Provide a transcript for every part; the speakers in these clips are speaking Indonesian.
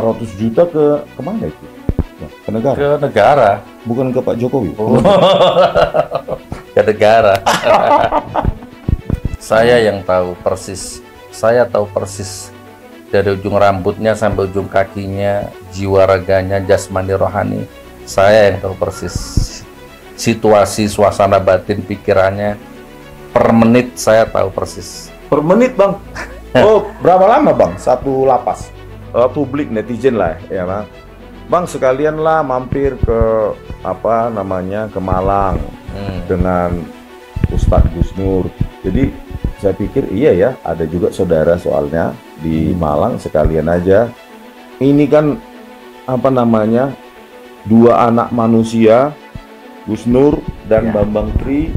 400 juta kemana itu? Ke negara? Ke negara. Bukan ke Pak Jokowi? Oh. Ke negara. Saya yang tahu persis. Saya tahu persis dari ujung rambutnya sampai ujung kakinya, jiwa raganya, jasmani rohani. Saya yang tahu persis situasi, suasana batin, pikirannya. Per menit saya tahu persis. Per menit, Bang? Oh, berapa lama, Bang? Satu lapas? Publik, netizen lah, ya Bang. Bang, sekalian lah mampir ke ke Malang dengan Ustadz Gus Nur. Jadi saya pikir iya ya, ada juga saudara soalnya di Malang, sekalian aja. Ini kan dua anak manusia, Gus Nur dan Bambang Tri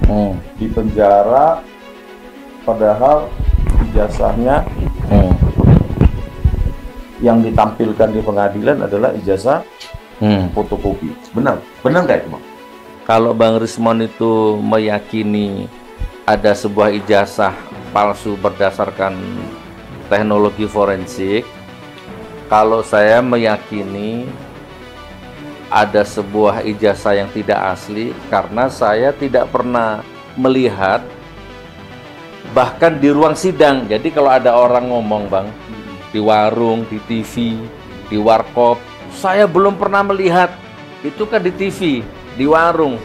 di penjara, padahal ijazahnya yang ditampilkan di pengadilan adalah ijazah fotokopi. Benar nggak itu, Bang? Kalau Bang Rismon itu meyakini ada sebuah ijazah palsu berdasarkan teknologi forensik, kalau saya meyakini ada sebuah ijazah yang tidak asli karena saya tidak pernah melihat bahkan di ruang sidang. Jadi kalau ada orang ngomong, Bang, di warung, di TV, di warkop, saya belum pernah melihat. Itu kan di TV, di warung.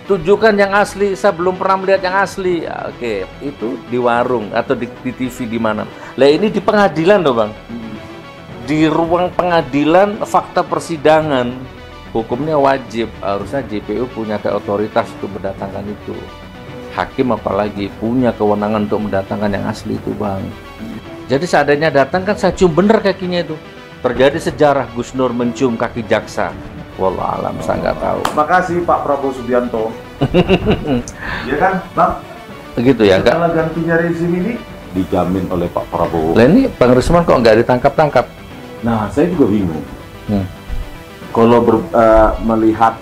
Tunjukkan yang asli, saya belum pernah melihat yang asli. Oke, itu di warung atau di TV di mana. Lah ini di pengadilan loh, Bang. Di ruang pengadilan, fakta persidangan, hukumnya wajib. Harusnya JPU punya otoritas untuk mendatangkan itu. Hakim apalagi punya kewenangan untuk mendatangkan yang asli itu, Bang. Jadi seandainya datang kan saya cium bener kakinya itu. Terjadi sejarah Gus Nur mencium kaki jaksa. Wallahualam, saya nggak tahu. Makasih Pak Prabowo Subianto. Ya kan, Bang? Begitu ya, enggak? Setelah gantinya rezim ini dijamin oleh Pak Prabowo. Lah ini Bang Rismon kok nggak ditangkap-tangkap? Nah, saya juga bingung. Kalau melihat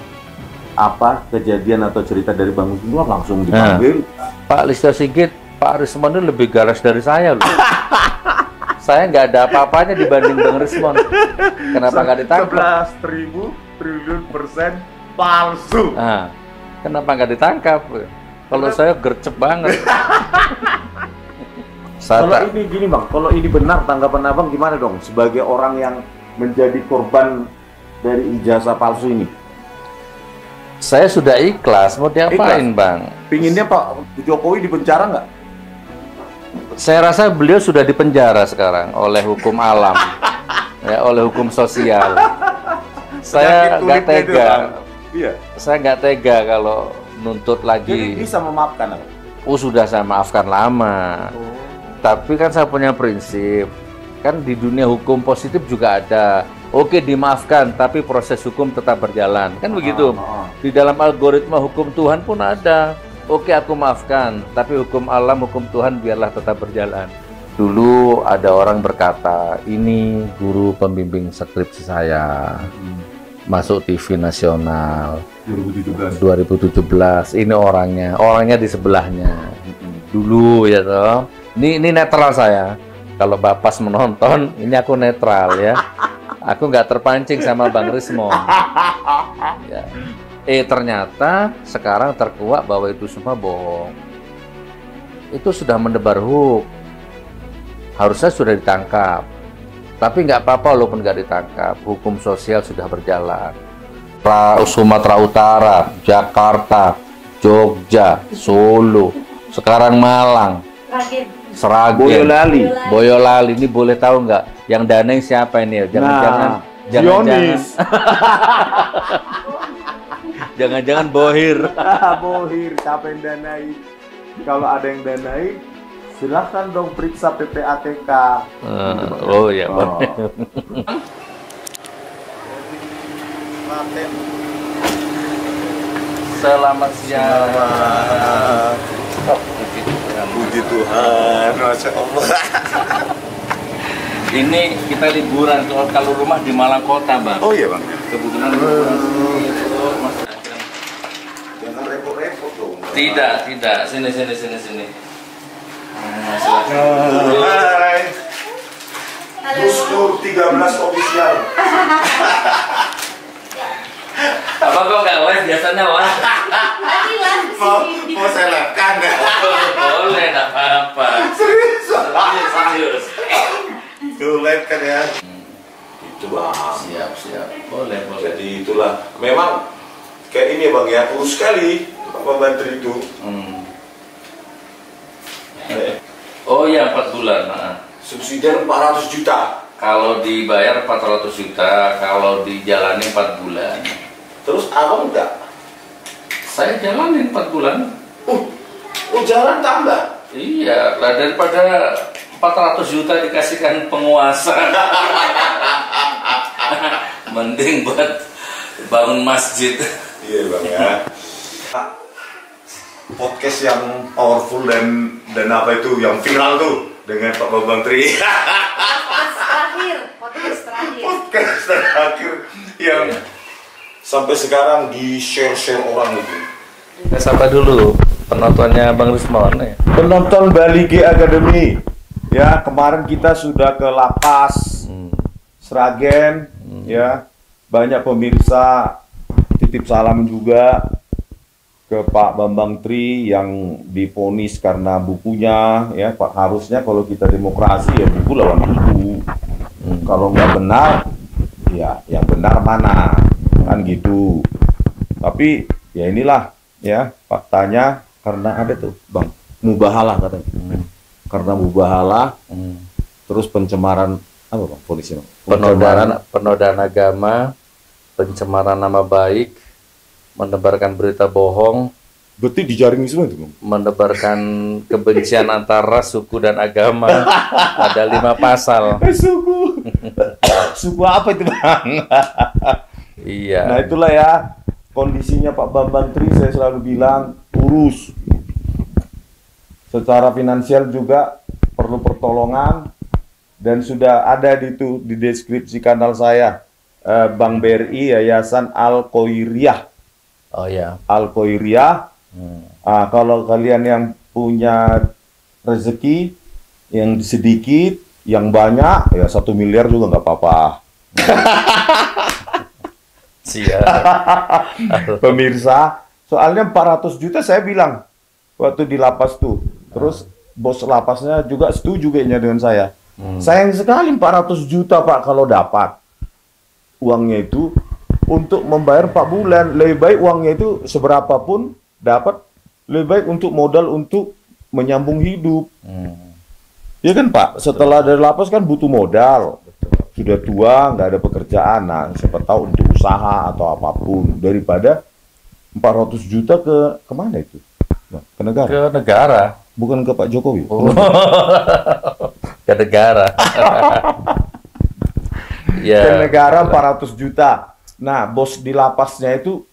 kejadian atau cerita dari Bang Gus Nur langsung dipanggil. Pak Listio Sigit, Pak Rismon itu lebih garas dari saya loh. Saya nggak ada apa-apanya dibanding Bang Rismon. Kenapa nggak ditangkap? 11.000 triliun persen palsu. Nah, kenapa nggak ditangkap? Kalau saya gercep banget. Kalau ini gini, Bang, kalau ini benar, tanggapan Abang gimana dong sebagai orang yang menjadi korban dari ijazah palsu ini? Saya sudah ikhlas, mau diapain, Bang? Pinginnya Pak Jokowi di penjara nggak? Saya rasa beliau sudah dipenjara sekarang oleh hukum alam, ya, oleh hukum sosial. Saya nggak tega. Iya. Saya nggak tega kalau nuntut lagi. Jadi bisa memaafkan, apa? Oh, sudah saya maafkan lama. Tapi kan saya punya prinsip. Kan di dunia hukum positif juga ada. Oke, dimaafkan, tapi proses hukum tetap berjalan. Kan begitu. Di dalam algoritma hukum Tuhan pun ada. Oke, aku maafkan, tapi hukum alam, hukum Tuhan biarlah tetap berjalan. Dulu ada orang berkata, ini guru pembimbing skripsi saya. Masuk TV nasional 2017. Ini orangnya di sebelahnya. Dulu ya toh. Ini netral saya. Kalau Bapas menonton, ini aku netral ya. Aku nggak terpancing sama Bang Rismon. Ya. Ternyata sekarang terkuak bahwa itu semua bohong. Itu sudah mendebar hoax. Harusnya sudah ditangkap. Tapi nggak apa-apa walaupun nggak ditangkap. Hukum sosial sudah berjalan. Sumatera Utara, Jakarta, Jogja, Solo, sekarang Malang, Sragen, Boyolali. Ini boleh tahu nggak? Yang danai siapa ini? Jangan-jangan jangan-jangan Bohir. Bohir, siapa yang danai? Kalau ada yang danai, silahkan dong periksa PPATK. Oh ya, Bang. Selamat siang. Puji Tuhan, Masya Allah. Ini kita liburan, kalau rumah di Malang Kota, Bang. Oh iya, Bang. Kebetulan liburan sini. Jangan repot-repot dong. Tidak. Sini. Hai. Gus Nur. Untuk 13 ofisial. Apa kok nggak live biasanya lah? Tadi lah Mau saya live-kan ya? Boleh, nggak apa-apa. Serius? Serius. Tuh live kan ya? Itu bang. Siap. Boleh. Jadi itulah. Memang kayak ini bang ya, kurus sekali Pak Menteri itu. Oh iya, 4 bulan. Subsidi 400 juta. Kalau dibayar 400 juta, kalau dijalani 4 bulan. Terus abang enggak? Saya jalanin 4 bulan. Jalan tambah? Iya, lah daripada 400 juta dikasihkan penguasa. Mending buat bangun masjid. Iya bang ya. Podcast yang powerful dan apa itu yang viral tuh dengan Pak Bambang Tri. podcast terakhir. Podcast terakhir yang sampai sekarang di share orang itu. Kita sapa dulu penontonnya Bang Rismon ya. Penonton Bali G Academy. Ya, kemarin kita sudah ke lapas Sragen ya. Banyak pemirsa titip salam juga ke Pak Bambang Tri yang divonis karena bukunya ya. Pak, harusnya kalau kita demokrasi ya buku lawan buku. Kalau nggak benar ya yang benar mana kan gitu. Tapi ya inilah ya faktanya karena ada tuh bang mubahalah katanya. Karena mubahalah terus pencemaran apa bang polisi bang? Penodaan agama, pencemaran nama baik, menebarkan berita bohong, berarti dijaring semua itu bang? menebarkan kebencian antara suku dan agama. Ada 5 pasal. Suku apa itu bang? Iya. Nah itulah ya kondisinya Pak Bambang Tri, saya selalu bilang urus. Secara finansial juga perlu pertolongan dan sudah ada di deskripsi kanal saya Bank BRI Yayasan Al Khoiriyah. Oh ya. Al Khoiriyah. Kalau kalian yang punya rezeki yang sedikit, yang banyak, ya 1 miliar juga nggak apa-apa. Siap. Pemirsa, soalnya 400 juta saya bilang waktu di lapas tuh. Terus bos lapasnya juga setuju kayaknya dengan saya. Sayang sekali 400 juta Pak kalau dapat. Uangnya itu untuk membayar 4 bulan. Lebih baik uangnya itu seberapa pun dapat, lebih baik untuk modal untuk menyambung hidup. Ya kan Pak, setelah dari lapas kan butuh modal. Sudah tua, nggak ada pekerjaan. Nah, siapa tahu untuk usaha atau apapun. Daripada 400 juta kemana itu? Nah, ke negara. Ke negara. Bukan ke Pak Jokowi. Oh. Ke negara. Ya. Ke negara 400 juta. Nah, bos di lapasnya itu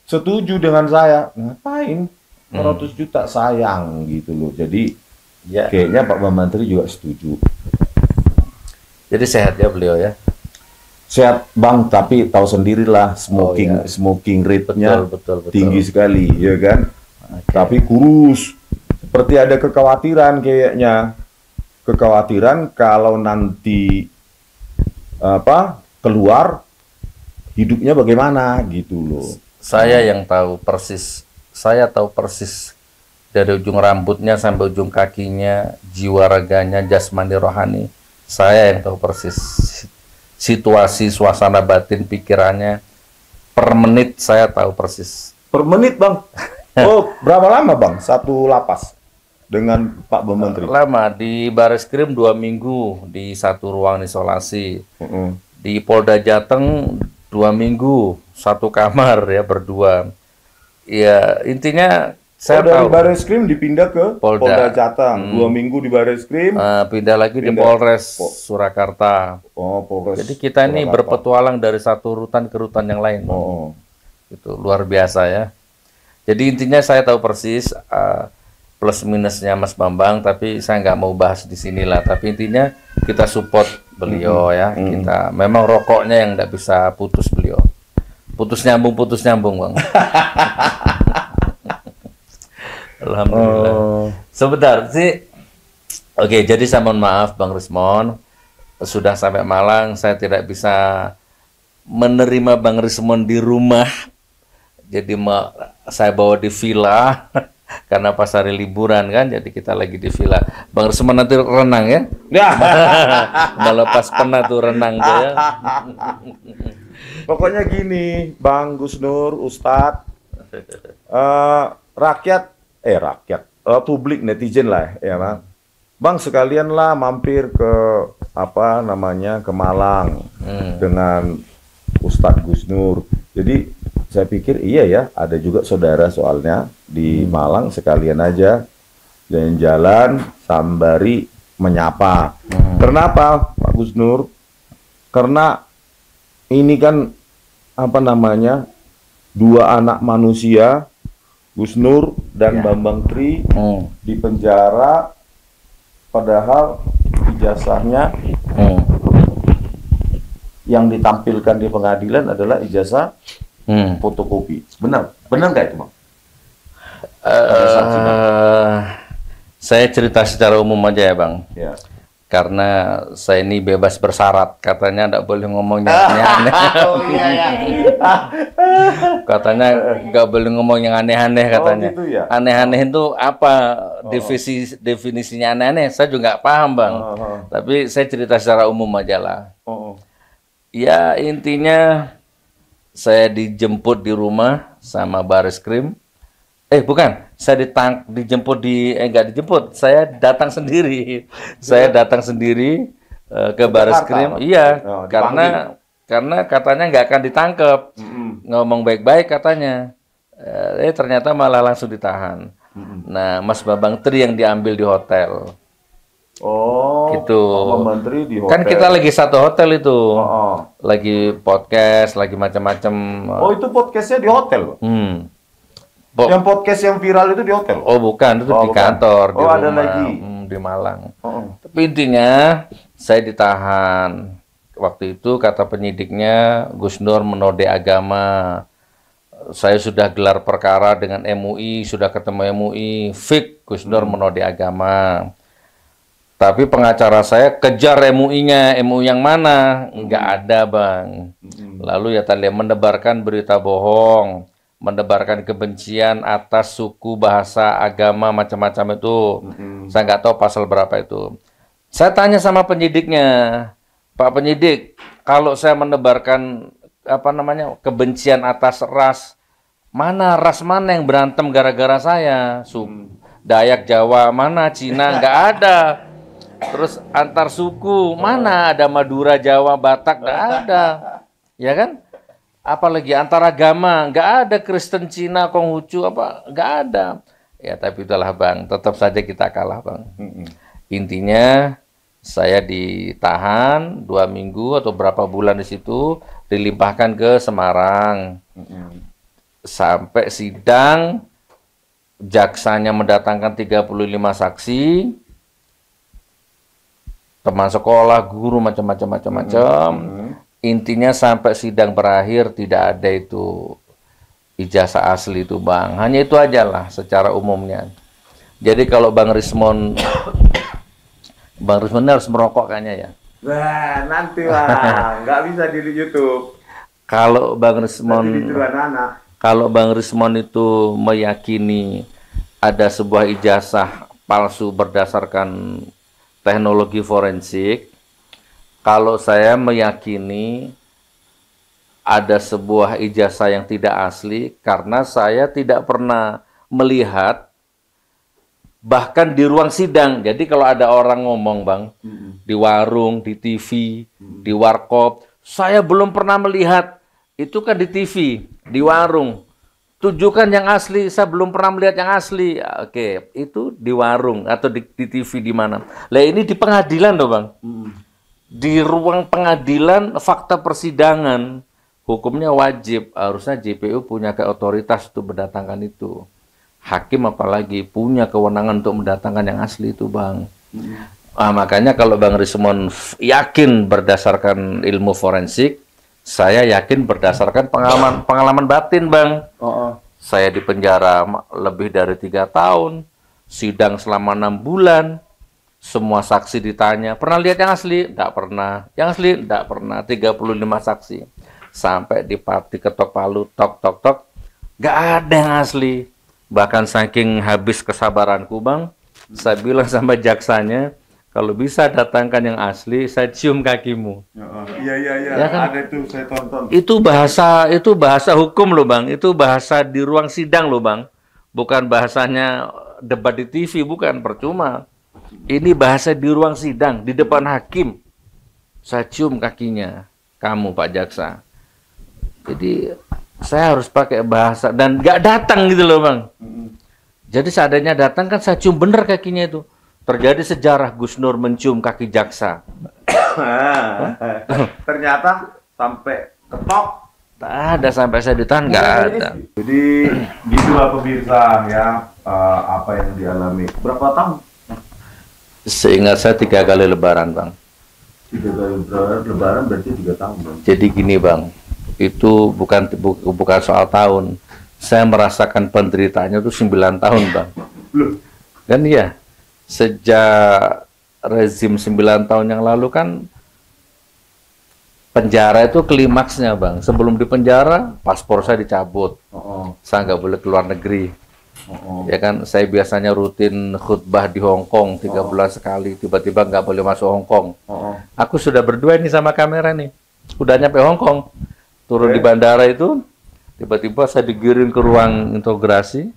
setuju dengan saya. Ngapain 400 juta, sayang gitu loh. Jadi ya, kayaknya Pak Bambang Tri juga setuju. Jadi sehat ya beliau ya. Sehat bang, tapi tahu sendirilah smoking rate-nya betul. tinggi sekali, ya kan? Okay. Tapi kurus. Seperti ada kekhawatiran kayaknya. Kekhawatiran kalau nanti keluar hidupnya bagaimana gitu loh. Saya yang tahu persis. Saya tahu persis dari ujung rambutnya sampai ujung kakinya, jiwa raganya, jasmani rohani. Saya yang tahu persis situasi, suasana batin, pikirannya. Per menit saya tahu persis. Per menit bang? Oh, berapa lama bang satu lapas dengan Pak Bambang Tri? Lama, di Bareskrim 2 minggu di satu ruangan isolasi. Di Polda Jateng 2 minggu satu kamar ya, berdua. Ya intinya saya dari tahu. Bareskrim dipindah ke Polda Jateng. 2 minggu di Bareskrim. Pindah lagi di Polres Surakarta. Oh, Polres. Jadi kita ini berpetualang dari satu rutan ke rutan yang lain. Itu luar biasa ya. Jadi intinya saya tahu persis plus minusnya Mas Bambang, tapi saya nggak mau bahas di sinilah. Tapi intinya kita support beliau ya. Kita memang rokoknya yang nggak bisa putus beliau. Putus nyambung bang. Alhamdulillah. Sebentar sih. Oke, jadi saya mohon maaf Bang Rismon. sudah sampai Malang, saya tidak bisa menerima Bang Rismon di rumah. Jadi saya bawa di villa karena pas hari liburan kan, jadi kita lagi di villa. Bang Rismon nanti renang ya. Melepas penat tuh renang tuh ya. Pokoknya gini, Bang Gus Nur, Ustadz, rakyat, publik netizen lah, ya Bang. Bang sekalian lah mampir ke ke Malang dengan Ustadz Gus Nur. Jadi saya pikir iya ya, ada juga saudara soalnya di Malang, sekalian aja jalan-jalan sambari menyapa. Kenapa Pak Gus Nur? Karena ini kan dua anak manusia, Gus Nur dan Bambang Tri di penjara, padahal ijazahnya yang ditampilkan di pengadilan adalah ijazah fotokopi. Benar nggak itu, Bang? Saya cerita secara umum aja ya, Bang. Ya. Karena saya ini bebas bersyarat, katanya nggak boleh ngomong yang aneh-aneh. Katanya nggak boleh ngomong yang aneh-aneh katanya. Gitu ya? Aneh-aneh itu apa? Definisinya aneh-aneh? Saya juga nggak paham, Bang. Tapi saya cerita secara umum aja lah. Ya intinya saya dijemput di rumah sama Bareskrim. Bukan, saya dijemput nggak dijemput, saya datang sendiri. Saya datang sendiri ke Bareskrim. Iya, karena katanya nggak akan ditangkap. Ngomong baik-baik katanya. Ternyata malah langsung ditahan. Nah, Mas Bambang Tri yang diambil di hotel. Oh, gitu. Bambang Tri di hotel. Kan kita lagi satu hotel itu. Lagi podcast, lagi macam-macam. Oh, itu podcastnya di hotel? Yang podcast yang viral itu di hotel? Oh bukan, itu di kantor, di rumah, ada lagi di Malang. Tapi intinya saya ditahan. Waktu itu kata penyidiknya Gus Nur menodai agama. Saya sudah gelar perkara dengan MUI, sudah ketemu MUI, fik Gus Nur menodai agama. Tapi pengacara saya kejar MUI-nya, MUI yang mana? Nggak ada, Bang. Lalu ya tadi menebarkan berita bohong, menebarkan kebencian atas suku, bahasa, agama, macam-macam itu. Saya nggak tahu pasal berapa itu. Saya tanya sama penyidiknya, Pak penyidik, kalau saya menebarkan kebencian atas ras mana yang berantem gara-gara saya? Dayak, Jawa, mana? Cina, nggak ada. Terus antar suku, mana ada Madura, Jawa, Batak, nggak ada. Ya kan? Apalagi antar agama, nggak ada Kristen, Cina, Konghucu, nggak ada. Ya tapi itulah Bang, tetap saja kita kalah Bang. Intinya saya ditahan 2 minggu atau berapa bulan di situ, dilimpahkan ke Semarang. Sampai sidang, jaksanya mendatangkan 35 saksi, teman sekolah, guru, macam-macam. Intinya sampai sidang berakhir tidak ada itu ijazah asli itu Bang. Hanya itu aja lah secara umumnya. Jadi kalau Bang Rismon harus merokok kayaknya ya. Wah, nanti lah, nggak bisa di YouTube. Kalau Bang Rismon itu meyakini ada sebuah ijazah palsu berdasarkan teknologi forensik, kalau saya meyakini ada sebuah ijazah yang tidak asli karena saya tidak pernah melihat bahkan di ruang sidang. Jadi kalau ada orang ngomong Bang, di warung, di TV, di warkop, saya belum pernah melihat. Itu kan di TV, di warung. Tunjukkan yang asli, saya belum pernah melihat yang asli. Oke, itu di warung atau di TV di mana. Lah ini di pengadilan loh Bang. Di ruang pengadilan, fakta persidangan, hukumnya wajib. Harusnya JPU punya otoritas untuk mendatangkan itu. Hakim apalagi punya kewenangan untuk mendatangkan yang asli itu Bang. Makanya kalau Bang Rismon yakin berdasarkan ilmu forensik, saya yakin berdasarkan pengalaman batin Bang. Saya di penjara lebih dari 3 tahun, sidang selama 6 bulan, Semua saksi ditanya, pernah lihat yang asli? Tidak pernah. Yang asli? Tidak pernah. 35 saksi. Sampai diketok palu, tok, tok, tok. Nggak ada yang asli. Bahkan saking habis kesabaranku, Bang, saya bilang sama jaksanya, kalau bisa datangkan yang asli, saya cium kakimu. Iya, Ya kan? ada itu saya tonton. Itu bahasa hukum loh, Bang. Itu bahasa di ruang sidang loh, Bang. Bukan bahasanya debat di TV, bukan, percuma. Ini bahasa di ruang sidang, di depan hakim. Saya cium kakinya, kamu Pak Jaksa. Jadi saya harus pakai bahasa dan nggak datang gitu loh, Bang. Jadi seadanya datang kan saya cium bener kakinya itu. Terjadi sejarah Gus Nur mencium kaki jaksa. Ternyata sampai ketok. Tak ada, sampai saya ditahan nggak ada. Jadi gitulah pemirsa ya, apa yang dialami. Berapa tahun? Seingat saya 3 kali lebaran, Bang. 3 kali lebaran berarti 3 tahun, Bang. Jadi gini, Bang. Itu bukan soal tahun. Saya merasakan penderitaannya itu 9 tahun, Bang. Loh. Kan iya. Sejak rezim 9 tahun yang lalu kan penjara itu klimaksnya, Bang. Sebelum di penjara, paspor saya dicabut. Saya nggak boleh keluar negeri. Ya kan, saya biasanya rutin khutbah di Hong Kong 3 bulan sekali. Tiba-tiba nggak boleh masuk Hong Kong. Aku sudah berdua nih sama kamera nih. Udah nyampe Hong Kong. Turun di bandara itu, tiba-tiba saya digiring ke ruang integrasi.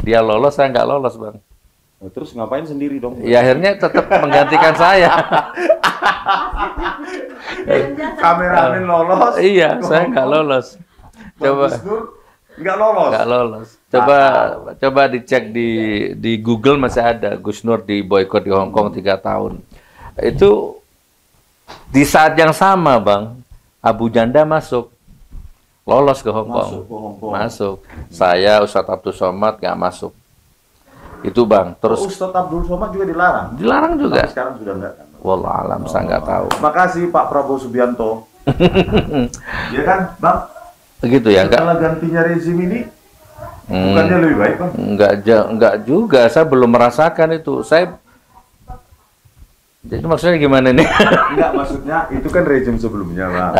Dia lolos, saya nggak lolos, Bang. Terus ngapain sendiri dong? Ya akhirnya tetap menggantikan saya. Kameramen lolos. Iya, saya nggak lolos. Coba nggak lolos. Nggak lolos. Coba dicek di Google, masih ada Gus Nur di boykot di Hong Kong 3 tahun. Itu di saat yang sama, Bang, Abu Janda masuk. Lolos ke Hong Kong. Masuk. Saya Ustadz Abdul Somad nggak masuk. Itu, Bang. Terus Ustadz Abdul Somad juga dilarang. Dilarang juga. Tapi sekarang sudah enggak kan? Wallah alam, saya nggak tahu. Makasih Pak Prabowo Subianto. Ya kan, Bang? Begitu ya, enggak? Setelah gantinya rezim ini, bukannya lebih baik, Bang? Enggak juga. Saya belum merasakan itu. Jadi maksudnya gimana nih? Enggak, maksudnya itu kan rezim sebelumnya, Bang.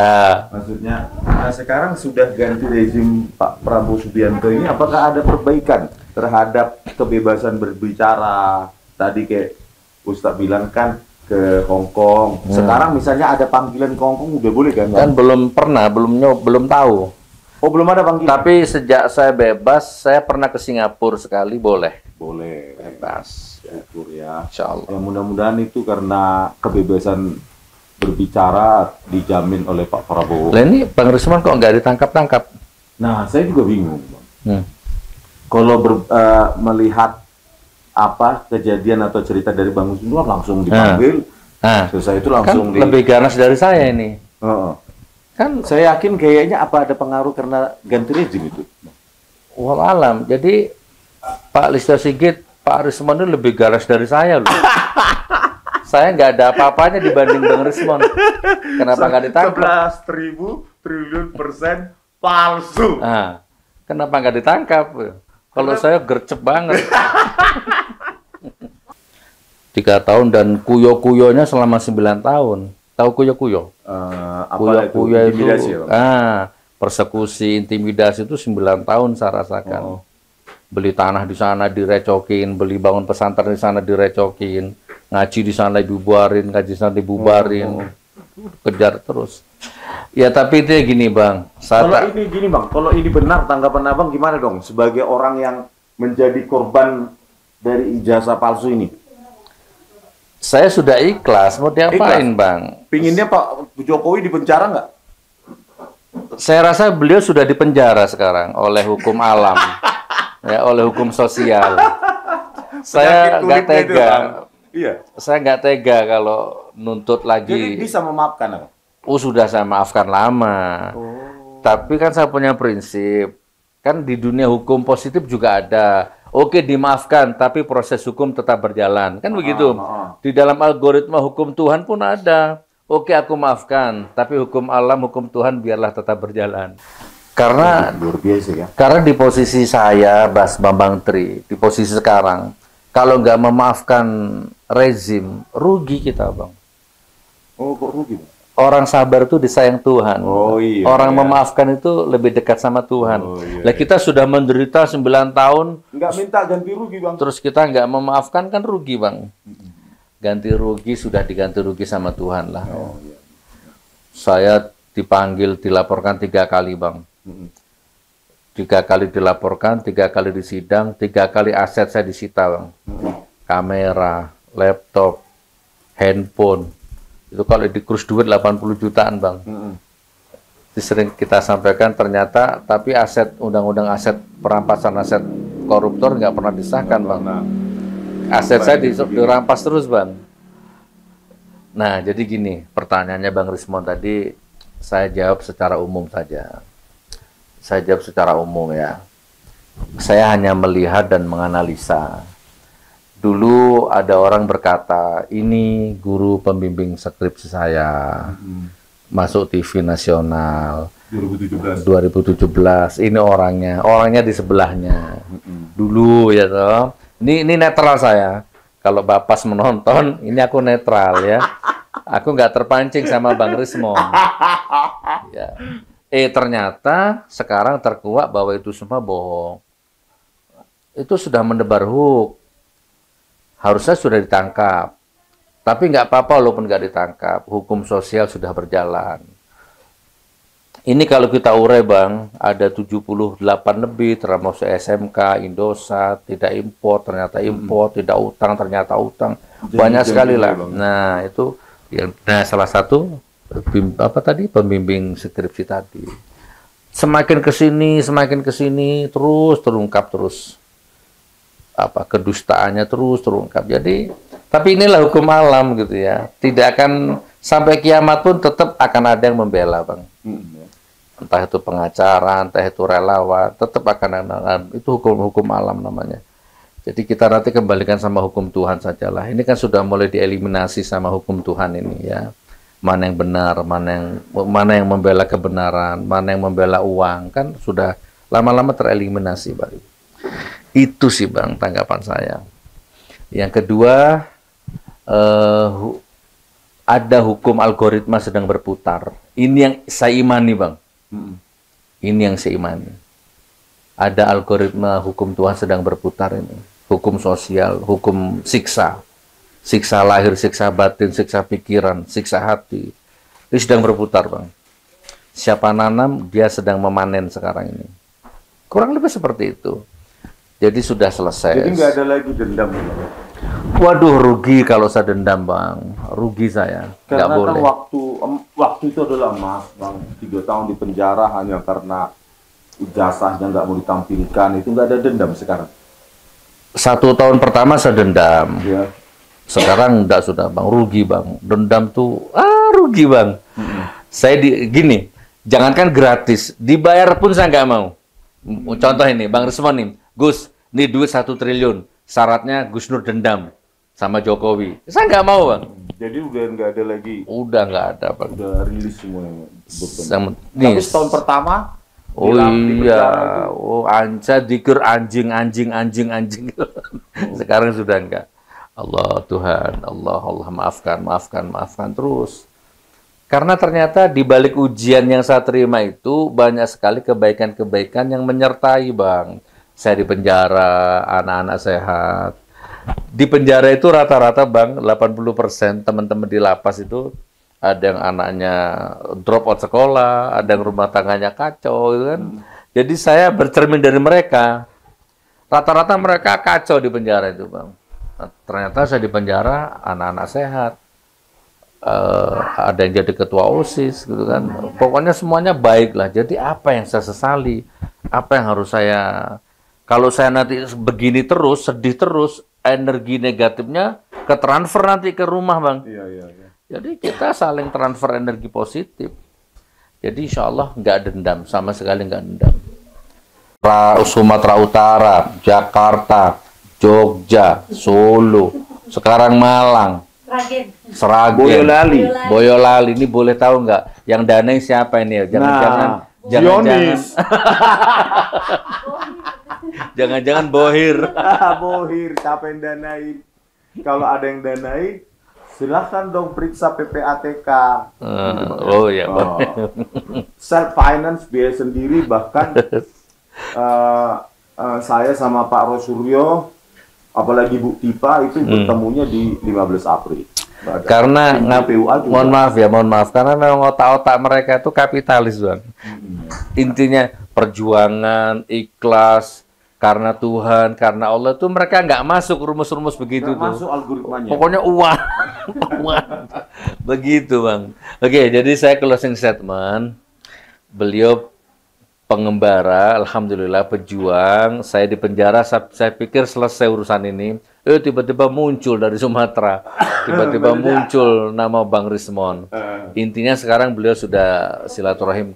Maksudnya, sekarang sudah ganti rezim Pak Prabowo Subianto ini, apakah ada perbaikan terhadap kebebasan berbicara? Tadi kayak Ustadz bilang kan ke Hong Kong. Sekarang misalnya ada panggilan ke Hong Kong udah boleh kan? Kan belum pernah, belum tahu. Oh, belum ada panggilan. Tapi sejak saya bebas, saya pernah ke Singapura sekali, boleh. Boleh. Bebas. Syukur ya. Insya Allah. Ya, mudah-mudahan itu karena kebebasan berbicara dijamin oleh Pak Prabowo. Lah ini Bang Risman kok nggak ditangkap-tangkap? Nah, saya juga bingung, Bang. Kalau melihat apa kejadian atau cerita dari Bang Gus Nur langsung dipanggil, selesai itu langsung kan lebih ganas dari saya ini. Kan saya yakin kayaknya apa ada pengaruh karena ganti rezim itu. Wallahualam. Jadi Pak Listio Sigit, Pak Risman itu lebih ganas dari saya loh. Saya nggak ada apa-apanya dibanding Bang Risman. Kenapa nggak ditangkap? 11.000 triliun persen palsu. Kenapa nggak ditangkap? Kalau saya gercep banget. 3 tahun dan kuyo-kuyonya selama 9 tahun. Tahu kuyo-kuyo? Kuyo-kuyo itu, persekusi, intimidasi itu 9 tahun saya rasakan. Beli tanah di sana direcokin, beli bangun pesantren di sana direcokin, ngaji di sana dibubarin, ngaji di sana dibubarin, kejar terus. Ya tapi itu ya gini, Bang. Kalau ini gini, Bang, kalau ini benar tanggapan Abang gimana dong sebagai orang yang menjadi korban dari ijazah palsu ini? Saya sudah ikhlas, mau diapain, Bang? Pinginnya Pak Jokowi dipenjara nggak? Saya rasa beliau sudah dipenjara sekarang oleh hukum alam. Ya, oleh hukum sosial. Saya nggak tega. Iya. Saya nggak tega kalau nuntut lagi. Jadi bisa memaafkan, Bang? Sudah saya maafkan lama. Tapi kan saya punya prinsip. Kan di dunia hukum positif juga ada. Oke, dimaafkan, tapi proses hukum tetap berjalan. Kan begitu. Di dalam algoritma hukum Tuhan pun ada. Oke, aku maafkan, tapi hukum alam, hukum Tuhan biarlah tetap berjalan. Karena luar biasa ya. Karena di posisi saya, Bas Bambang Tri, di posisi sekarang, kalau nggak memaafkan rezim, rugi kita bang. Oh, kok rugi? Orang sabar itu disayang Tuhan. Oh iya. Orang memaafkan itu lebih dekat sama Tuhan. Oh, iya, Lah kita sudah menderita 9 tahun, nggak minta ganti rugi bang. terus kita nggak memaafkan kan rugi bang. Ganti rugi sudah diganti rugi sama Tuhan lah. Oh, iya. Saya dipanggil, dilaporkan 3 kali bang. 3 kali dilaporkan, 3 kali disidang, 3 kali aset saya disita bang. Kamera, laptop, handphone. Itu kalau dikurus duit 80 jutaan bang. Itu sering kita sampaikan ternyata, tapi aset undang-undang aset perampasan aset koruptor nggak pernah disahkan bang. Aset saya dirampas terus bang. Nah jadi gini, pertanyaannya Bang Rismon tadi, saya jawab secara umum saja. Saya jawab secara umum ya. Saya hanya melihat dan menganalisa. Dulu ada orang berkata, ini guru pembimbing skripsi saya, masuk TV nasional 2017. Ini orangnya di sebelahnya. Dulu ya toh. Ini netral saya. Kalau Bapas menonton, ini aku netral ya. Aku nggak terpancing sama Bang Rismon. Ya. Ternyata sekarang terkuak bahwa itu semua bohong. Itu sudah mendebar hoax. Harusnya sudah ditangkap. Tapi nggak apa-apa walaupun nggak ditangkap. Hukum sosial sudah berjalan. Ini kalau kita urai bang, ada 78 lebih, termasuk SMK, Indosat, tidak impor, ternyata impor, tidak utang, ternyata utang. Banyak sekali lah. Nah itu, nah salah satu, pembimbing skripsi tadi. Semakin ke sini, terus terungkap terus. Kedustaannya terus terungkap. Jadi, tapi inilah hukum alam gitu ya. Tidak akan sampai kiamat pun tetap akan ada yang membela, bang. Entah itu pengacara, entah itu relawan, tetap akan ada. Itu hukum alam namanya. Jadi kita nanti kembalikan sama hukum Tuhan sajalah. Ini kan sudah mulai dieliminasi sama hukum Tuhan ini ya. Mana yang benar, mana yang membela kebenaran, mana yang membela uang, kan sudah lama-lama tereliminasi, Bang. Itu sih bang tanggapan saya. Yang kedua, ada hukum algoritma sedang berputar. Ini yang saya imani bang. Ini yang saya imani. Ada algoritma hukum Tuhan sedang berputar ini. Hukum sosial, hukum siksa. Siksa lahir, siksa batin, siksa pikiran, siksa hati. Ini sedang berputar bang. Siapa nanam, dia sedang memanen sekarang ini. Kurang lebih seperti itu. Jadi sudah selesai. Jadi nggak ada lagi dendam. Waduh, rugi kalau saya dendam bang. Rugi saya. Nggak Karena boleh. Kan waktu itu adalah emas bang. 3 tahun di penjara hanya karena ijazahnya nggak mau ditampilkan. Itu nggak ada dendam sekarang. 1 tahun pertama saya dendam. Ya. Sekarang enggak sudah bang. Rugi bang. Dendam tuh rugi bang. Saya gini. Jangankan gratis. Dibayar pun saya nggak mau. Contoh ini Bang Rismon nih. Gus, ini duit 1 triliun. Syaratnya Gus Nur dendam sama Jokowi. Saya nggak mau, Bang. Jadi udah nggak ada lagi. Udah nggak ada, Bang. Udah rilis semua. Nih, Tapi tahun pertama. Oh iya, Anca dikir anjing. Sekarang sudah enggak. Allah Tuhan, Allah maafkan terus. Karena ternyata di balik ujian yang saya terima itu banyak sekali kebaikan-kebaikan yang menyertai, Bang. Saya di penjara, anak-anak sehat. Di penjara itu rata-rata, Bang, 80% teman-teman di lapas itu ada yang anaknya drop out sekolah, ada yang rumah tangganya kacau, gitu kan. Jadi saya bercermin dari mereka. Rata-rata mereka kacau di penjara itu, Bang. Nah, ternyata saya di penjara, anak-anak sehat. Ada yang jadi ketua OSIS, gitu kan. Pokoknya semuanya baik lah. Jadi apa yang saya sesali? Apa yang harus saya... Kalau saya nanti begini terus, sedih terus, energi negatifnya ketransfer nanti ke rumah, Bang. Iya. Jadi kita saling transfer energi positif. Jadi insya Allah nggak dendam, sama sekali nggak dendam. Sumatera Utara, Jakarta, Jogja, Solo, sekarang Malang, Sragen, Boyolali. Ini boleh tahu nggak? Yang danai siapa ini? Jangan-jangan Jangan Bohir. Bohir, siapa yang danain? kalau ada yang danai, silahkan dong periksa PPATK. Gitu, Bang. Oh ya, Bang. Self finance biaya sendiri, bahkan saya sama Pak Rosuryo, apalagi Bu Tipa itu bertemunya di 15 April. Karena mohon maaf karena memang otak-otak mereka itu kapitalis, Bang. Intinya perjuangan, ikhlas karena Tuhan, karena Allah itu mereka nggak masuk rumus-rumus begitu tuh. Masuk algoritmanya. Pokoknya uang, uang. Begitu, Bang. Oke, jadi saya closing statement. Beliau pengembara, alhamdulillah pejuang. Saya di penjara, saya pikir selesai urusan ini. Tiba-tiba muncul dari Sumatera, tiba-tiba muncul nama Bang Rismon. Intinya sekarang beliau sudah silaturahim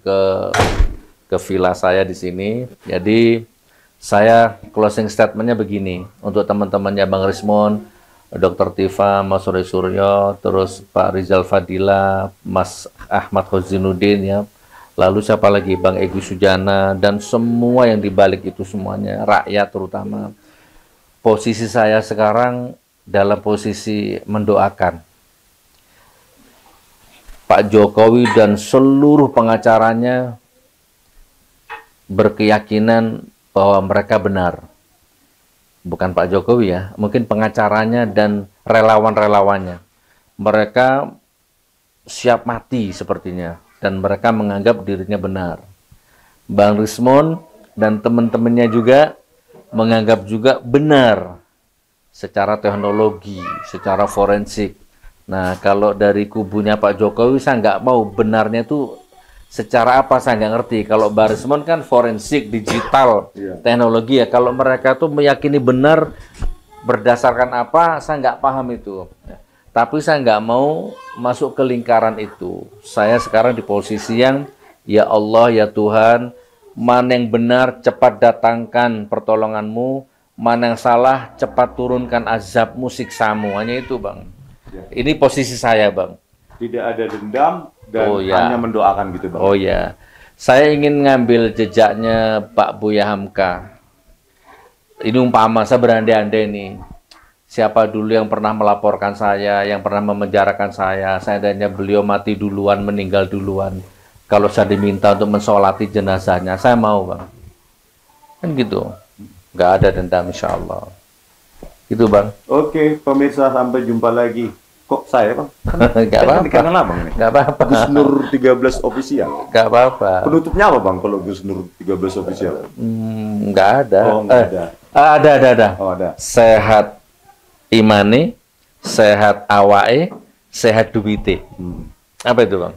ke villa saya di sini. Jadi saya closing statementnya begini untuk teman-temannya Bang Rismon, Dr. Tifa, Mas Sore Suryo, terus Pak Rizal Fadila, Mas Ahmad Khozinuddin ya. Lalu siapa lagi, Bang Egy Sujana, dan semua yang dibalik itu semuanya, rakyat terutama. Posisi saya sekarang dalam posisi mendoakan Pak Jokowi dan seluruh pengacaranya berkeyakinan bahwa mereka benar. Bukan Pak Jokowi ya, mungkin pengacaranya dan relawan-relawannya. Mereka siap mati sepertinya, dan mereka menganggap dirinya benar. Bang Rismon dan teman-temannya juga menganggap juga benar secara teknologi, secara forensik. Nah, kalau dari kubunya Pak Jokowi, saya nggak mau benarnya itu secara apa, saya nggak ngerti. Kalau Bang Rismon kan forensik, digital, teknologi ya. Kalau mereka tuh meyakini benar berdasarkan apa, saya nggak paham itu. Tapi saya nggak mau masuk ke lingkaran itu. Saya sekarang di posisi yang, ya Allah, ya Tuhan, mana yang benar, cepat datangkan pertolonganmu. Mana yang salah, cepat turunkan azabmu, siksamu. Hanya itu, Bang. Ini posisi saya, Bang. Tidak ada dendam dan hanya mendoakan gitu, Bang. Oh ya. Saya ingin ngambil jejaknya Pak Buya Hamka. Ini umpama, saya berandai-andai nih. Siapa dulu yang pernah melaporkan saya, yang pernah memenjarakan saya. Seandainya beliau mati duluan, meninggal duluan. Kalau saya diminta untuk mensolati jenazahnya, saya mau, Bang. Kan gitu. Nggak ada dendam, insya Allah. Gitu, Bang. Oke, pemirsa, sampai jumpa lagi. Kok saya, Bang? Nggak apa-apa. Dikenal Abang nih. Nggak apa-apa. Gus Nur 13 official. Nggak apa-apa. Penutupnya apa, Bang, kalau Gus Nur 13 official? Nggak ada. Oh, nggak ada. Ada. Oh, ada. Sehat imane, sehat awae, sehat duwite. Apa itu, Bang?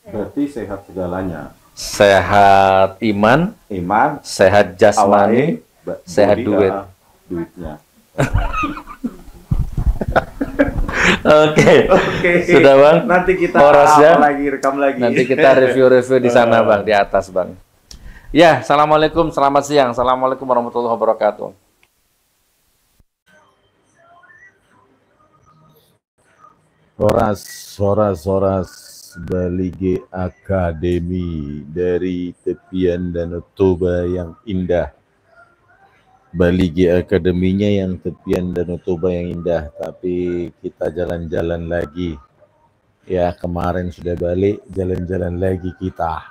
Berarti sehat segalanya. Sehat iman, sehat jasmani, sehat duit. Duitnya. Oke. Sudah, Bang. Nanti kita rekam lagi. Nanti kita review-review di sana, Bang, di atas, Bang. Ya, assalamualaikum, selamat siang. Assalamualaikum warahmatullahi wabarakatuh. Soras Balige Akademi dari tepian Danau Toba yang indah. Balige Akademinya yang tepian Danau Toba yang indah, tapi kita jalan-jalan lagi. Ya, kemarin sudah balik, jalan-jalan lagi kita.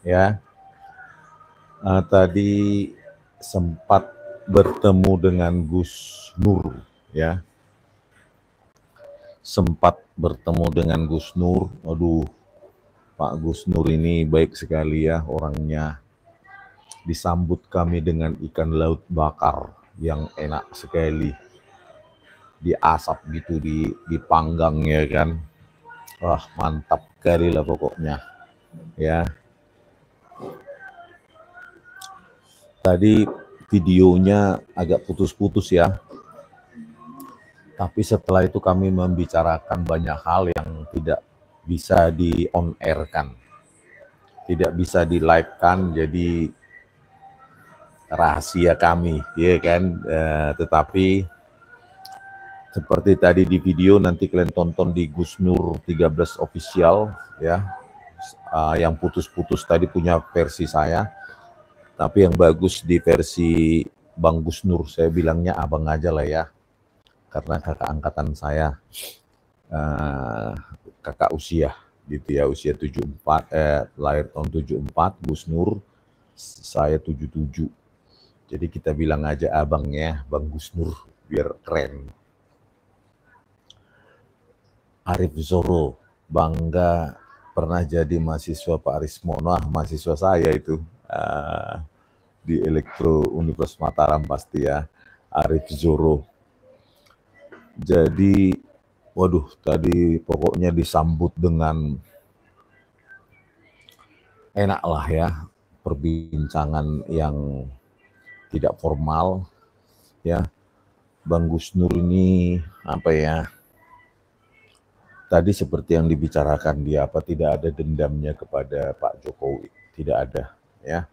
Ya. Tadi sempat bertemu dengan Gus Nur, ya. Sempat bertemu dengan Gus Nur. Aduh, Pak Gus Nur ini baik sekali ya orangnya. Disambut kami dengan ikan laut bakar yang enak sekali. Diasap gitu, dipanggang ya kan. Wah, mantap sekali lah pokoknya. Ya. Tadi videonya agak putus-putus ya. Tapi setelah itu kami membicarakan banyak hal yang tidak bisa di-on-air-kan. Tidak bisa di-live-kan, jadi rahasia kami, ya kan. Tetapi seperti tadi di video, nanti kalian tonton di Gus Nur 13 official, ya. Yang putus-putus tadi punya versi saya. Tapi yang bagus di versi Bang Gus Nur, saya bilangnya abang aja lah ya. karena kakak angkatan saya, kakak usia gitu ya, usia 74, lahir tahun 74, Gus Nur, saya 77. Jadi kita bilang aja abangnya, Bang Gus Nur, biar keren. Arif Zoro, bangga pernah jadi mahasiswa Pak Arismono, mahasiswa saya itu, di Elektro Universitas Mataram pasti ya, Arif Zoro. Jadi, waduh, tadi pokoknya disambut dengan enak lah ya, perbincangan yang tidak formal ya. Bang Gus Nur ini apa ya, tadi seperti yang dibicarakan dia, apa tidak ada dendamnya kepada Pak Jokowi, tidak ada ya,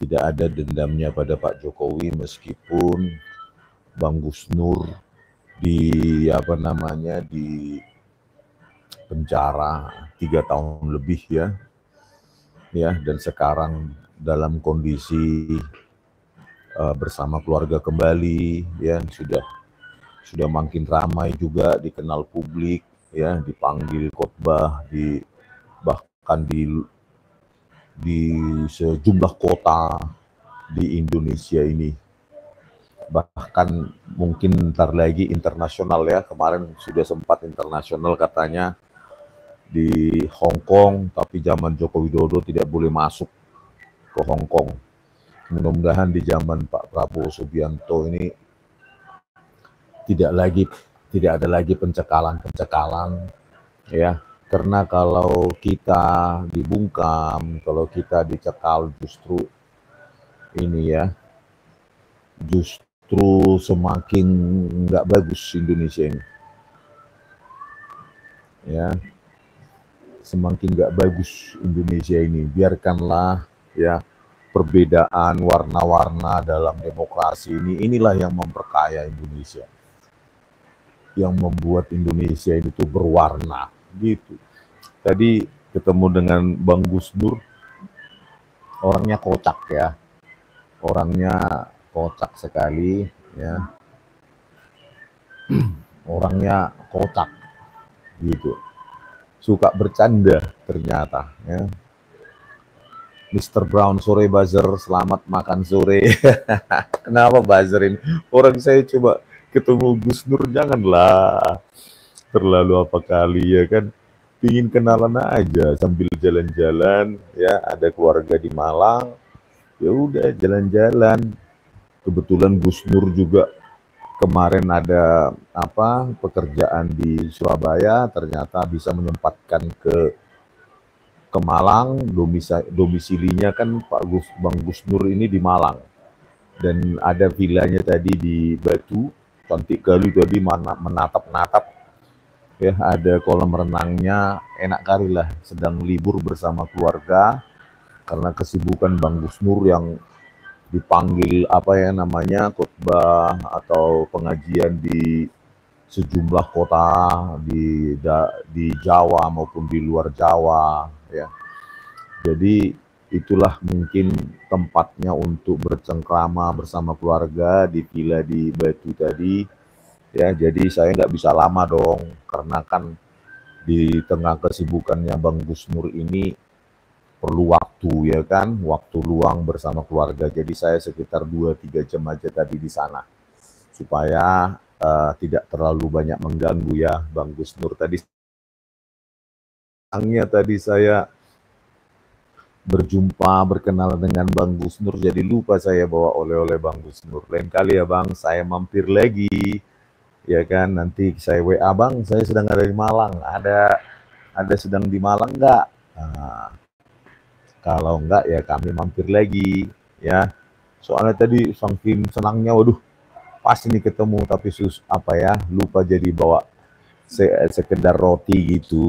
tidak ada dendamnya pada Pak Jokowi, meskipun Bang Gus Nur di apa namanya, di penjara 3 tahun lebih ya, dan sekarang dalam kondisi bersama keluarga kembali ya, sudah makin ramai juga dikenal publik ya, dipanggil khotbah bahkan di sejumlah kota di Indonesia ini, bahkan mungkin ntar lagi internasional ya. Kemarin sudah sempat internasional katanya di Hong Kong, tapi zaman Joko Widodo tidak boleh masuk ke Hong Kong. Mudah-mudahan di zaman Pak Prabowo Subianto ini tidak ada lagi pencekalan ya, karena kalau kita dibungkam, kalau kita dicekal, justru ini ya, justru semakin nggak bagus Indonesia ini ya, semakin nggak bagus Indonesia ini. Biarkanlah ya, perbedaan warna-warna dalam demokrasi inilah yang memperkaya Indonesia, yang membuat Indonesia itu berwarna gitu. Tadi ketemu dengan Bang Gus Nur, orangnya kocak ya, orangnya kocak sekali ya, orangnya kocak gitu, suka bercanda ternyata ya. Mr. Brown, sore buzzer, selamat makan sore. Kenapa buzzerin? Orang saya coba ketemu Gus Nur, janganlah terlalu apa kali ya kan, pingin kenalan aja sambil jalan-jalan ya, ada keluarga di Malang, ya udah jalan-jalan. Kebetulan Gus Nur juga kemarin ada pekerjaan di Surabaya, ternyata bisa menyempatkan ke Malang, domisilinya kan Bang Gus Nur ini di Malang, dan ada vilanya tadi di Batu, cantik kali tadi, menatap-natap ya, ada kolam renangnya, enak kali lah, sedang libur bersama keluarga karena kesibukan Bang Gus Nur yang dipanggil khotbah atau pengajian di sejumlah kota di Jawa maupun di luar Jawa ya. Jadi itulah mungkin tempatnya untuk bercengkrama bersama keluarga di villa di Batu tadi ya. Jadi saya nggak bisa lama dong, karena kan di tengah kesibukannya Bang Gus Nur ini perlu waktu ya kan, waktu luang bersama keluarga. Jadi saya sekitar 2-3 jam aja tadi di sana, supaya tidak terlalu banyak mengganggu ya Bang Gus Nur. Tadi saya berkenalan dengan Bang Gus Nur, jadi lupa saya bawa oleh-oleh Bang Gus Nur. Lain kali ya Bang, saya mampir lagi ya kan, nanti saya WA, Bang saya sedang ada di Malang, ada sedang di Malang enggak? Nah, kalau enggak ya kami mampir lagi ya. Soalnya tadi saking senangnya, waduh pas ini ketemu, tapi lupa jadi bawa sekedar roti gitu.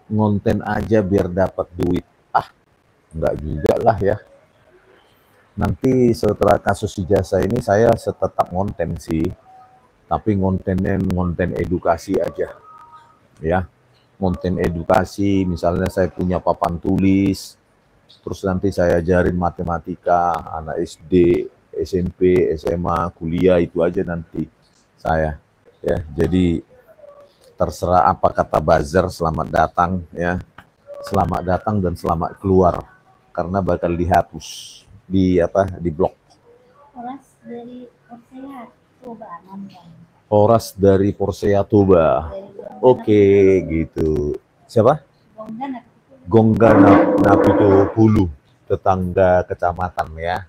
Ngonten aja biar dapat duit, enggak juga lah ya. Nanti setelah kasus ijazah ini saya tetap ngonten sih, tapi ngonten edukasi aja ya, konten edukasi, misalnya saya punya papan tulis, terus nanti saya ajarin matematika, anak SD, SMP, SMA, kuliah, itu aja nanti saya, ya. Jadi terserah apa kata buzzer, selamat datang, ya, selamat datang dan selamat keluar, karena bakal dihapus di apa, di blok. Kelas dari Persea coba nonton. Horas dari Persea Toba. Oke, gitu. Siapa? Gonggana. Gonggana Napito Pulu, tetangga kecamatan, ya.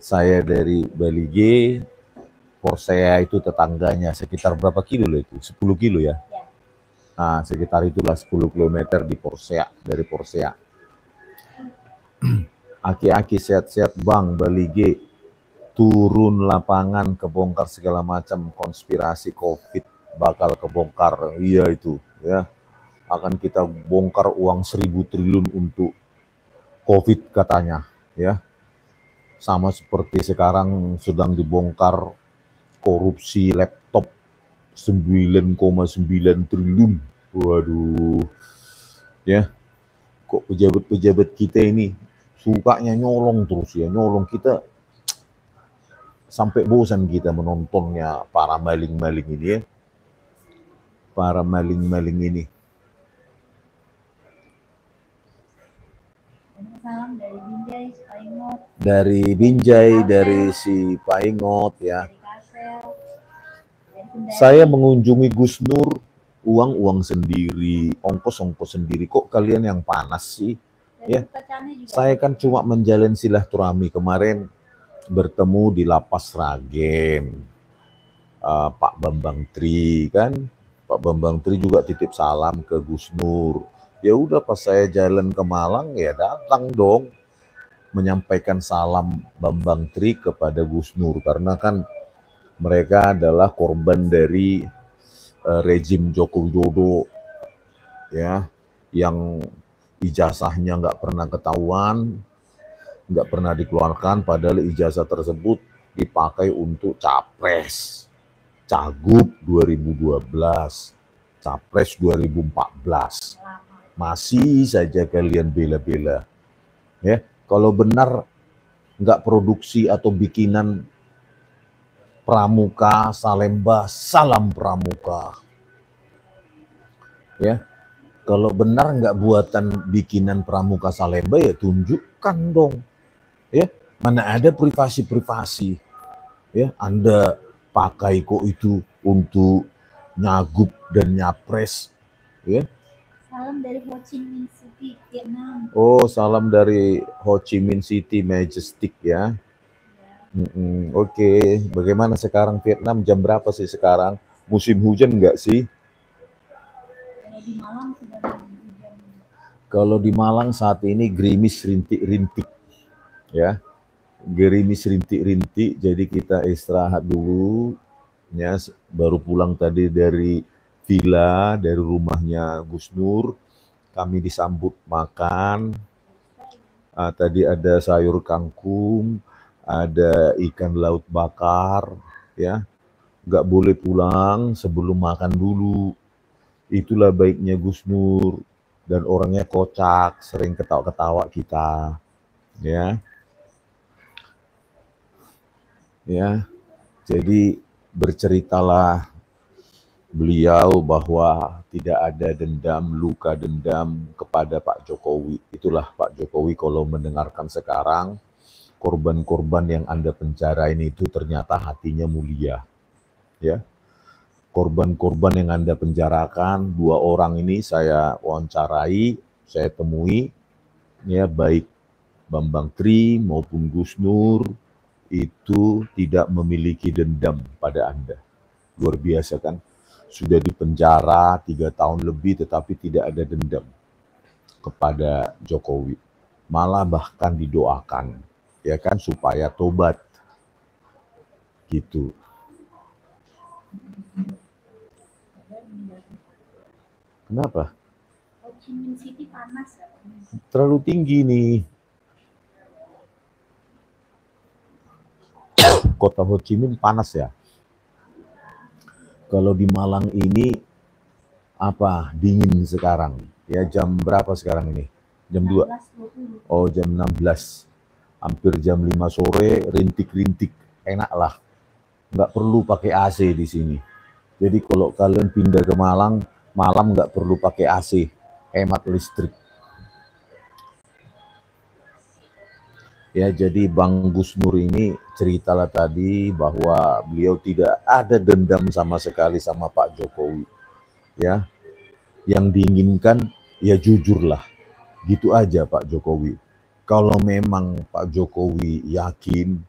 Saya dari Balige, Persea itu tetangganya, sekitar berapa kilo loh itu? 10 kilo ya? Ya. Nah, sekitar itulah 10 km di Persea, dari Persea. Aki-aki sehat-sehat Bang, Balige. Turun lapangan, kebongkar segala macam konspirasi COVID bakal kebongkar. Iya itu, ya. Akan kita bongkar uang 1.000 triliun untuk COVID katanya, ya. Sama seperti sekarang sedang dibongkar korupsi laptop 9,9 triliun. Waduh. Ya. Kok pejabat-pejabat kita ini sukanya nyolong terus ya, nyolong kita. Sampai bosan kita menontonnya para maling-maling ini, ya. Para maling-maling ini. Salam dari Binjai, Paingot. Dari Binjai, dari si Paingot, ya. Dari Kasel. Dari Kendari. Saya mengunjungi Gus Nur, uang sendiri, ongkos sendiri. Kok kalian yang panas sih? Dari Ya. Pecahnya juga. Saya kan cuma menjalin silaturahmi kemarin, bertemu di Lapas Sragen, Pak Bambang Tri kan, Pak Bambang Tri juga titip salam ke Gus Nur. Ya udah, pas saya jalan ke Malang ya datang dong menyampaikan salam Bambang Tri kepada Gus Nur, karena kan mereka adalah korban dari rezim Joko Widodo, ya, yang ijazahnya nggak pernah ketahuan, nggak pernah dikeluarkan, padahal ijazah tersebut dipakai untuk capres, cagup 2012, capres 2014. Masih saja kalian bela-bela. Ya, kalau benar nggak produksi atau bikinan Pramuka, Salemba, salam Pramuka. Ya, kalau benar nggak buatan bikinan Pramuka Salemba, ya tunjukkan dong. Ya, mana ada privasi, ya, Anda pakai kok itu untuk nyagup dan nyapres, ya. Salam dari Ho Chi Minh City, Vietnam. Oh, salam dari Ho Chi Minh City, Majestic, ya. Oke. Bagaimana sekarang Vietnam? Jam berapa sih sekarang? Musim hujan nggak sih? Kalau di Malang sudah hujan. Kalau di Malang saat ini gerimis rintik-rintik, ya. Gerimis rintik-rintik, jadi kita istirahat dulu, ya. Baru pulang tadi dari villa, dari rumahnya Gus Nur, kami disambut makan. Tadi ada sayur kangkung, ada ikan laut bakar, ya. Nggak boleh pulang sebelum makan dulu. Itulah baiknya Gus Nur, dan orangnya kocak, sering ketawa-ketawa kita, ya. Ya, jadi berceritalah beliau bahwa tidak ada dendam, luka dendam kepada Pak Jokowi. Itulah Pak Jokowi kalau mendengarkan sekarang, korban-korban yang Anda penjarain itu ternyata hatinya mulia. Ya, korban-korban yang Anda penjarakan, 2 orang ini saya wawancarai, saya temui, ya, baik Bambang Tri maupun Gus Nur itu tidak memiliki dendam pada Anda. Luar biasa kan? Sudah dipenjara 3 tahun lebih tetapi tidak ada dendam kepada Jokowi. Malah bahkan didoakan, ya kan, supaya tobat. Gitu. Kenapa? Ho Chi Minh City panas ya. Terlalu tinggi nih. Kota Ho Chi Minh panas ya. Kalau di Malang ini apa dingin sekarang. Ya jam berapa sekarang ini? Jam 2. 16.20. Oh jam 16. Hampir jam 5 sore, rintik-rintik. Enak lah. Nggak perlu pakai AC di sini. Jadi kalau kalian pindah ke Malang, malam nggak perlu pakai AC. Hemat listrik. Ya, jadi Bang Gus Nur ini ceritalah tadi bahwa beliau tidak ada dendam sama sekali sama Pak Jokowi. Ya, yang diinginkan ya jujurlah. Gitu aja Pak Jokowi. Kalau memang Pak Jokowi yakin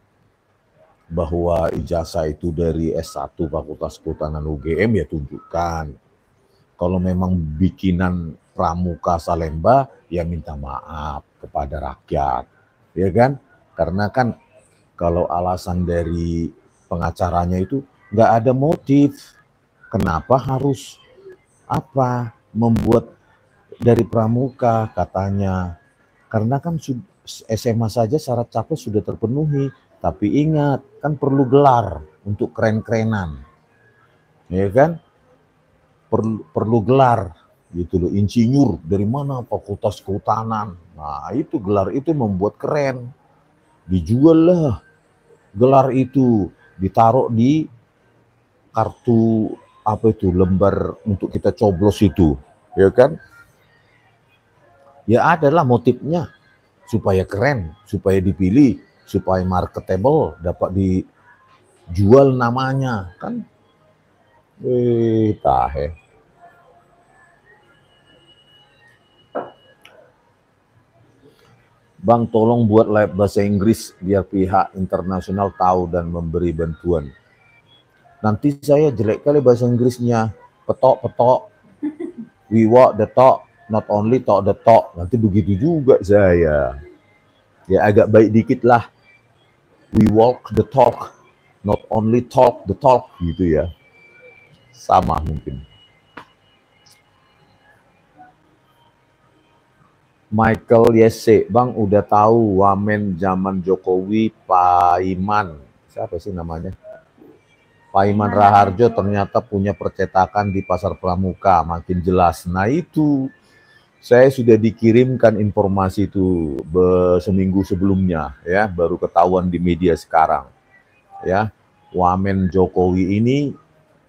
bahwa ijazah itu dari S1 Fakultas Kehutanan UGM ya tunjukkan. Kalau memang bikinan Pramuka Salemba ya minta maaf kepada rakyat. Ya kan? Karena kan kalau alasan dari pengacaranya itu nggak ada motif. Kenapa harus apa membuat dari Pramuka katanya. Karena kan SMA saja syarat capres sudah terpenuhi. Tapi ingat, kan perlu gelar untuk keren-kerenan. Ya kan? Perlu gelar gitu loh, insinyur dari mana, Fakultas Kehutanan. Nah itu gelar itu membuat keren, dijual lah gelar itu, ditaruh di kartu apa itu, lembar untuk kita coblos itu, ya kan, ya adalah motifnya supaya keren, supaya dipilih, supaya marketable, dapat dijual namanya kan. Tahe. Bang, tolong buat live bahasa Inggris biar pihak internasional tahu dan memberi bantuan. Nanti saya jelek kali bahasa Inggrisnya. Petok-petok. We walk the talk, not only talk the talk. Nanti begitu juga saya. Ya agak baik dikit lah. We walk the talk, not only talk the talk gitu ya. Sama mungkin. Michael Yese, Bang udah tahu wamen zaman Jokowi Pak Iman, siapa sih namanya? Pak Iman Raharjo ternyata punya percetakan di Pasar Pramuka, makin jelas. Nah itu, saya sudah dikirimkan informasi itu seminggu sebelumnya, ya, baru ketahuan di media sekarang. Ya, wamen Jokowi ini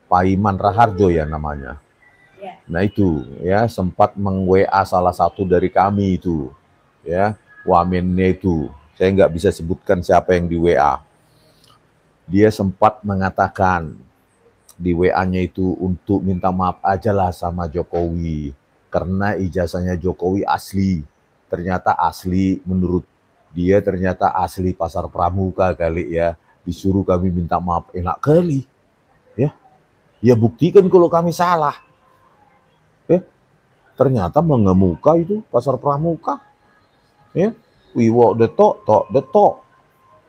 Pak Iman Raharjo ya namanya. Nah itu ya sempat meng-WA salah satu dari kami itu, ya wamennya itu. Saya nggak bisa sebutkan siapa yang di WA. Dia sempat mengatakan di WA-nya itu untuk minta maaf aja lah sama Jokowi karena ijazahnya Jokowi asli. Ternyata asli, menurut dia ternyata asli Pasar Pramuka kali ya. Disuruh kami minta maaf, enak kali. Ya buktikan kalau kami salah. Ternyata mengemuka itu Pasar Pramuka. Ya, we walk the talk the talk.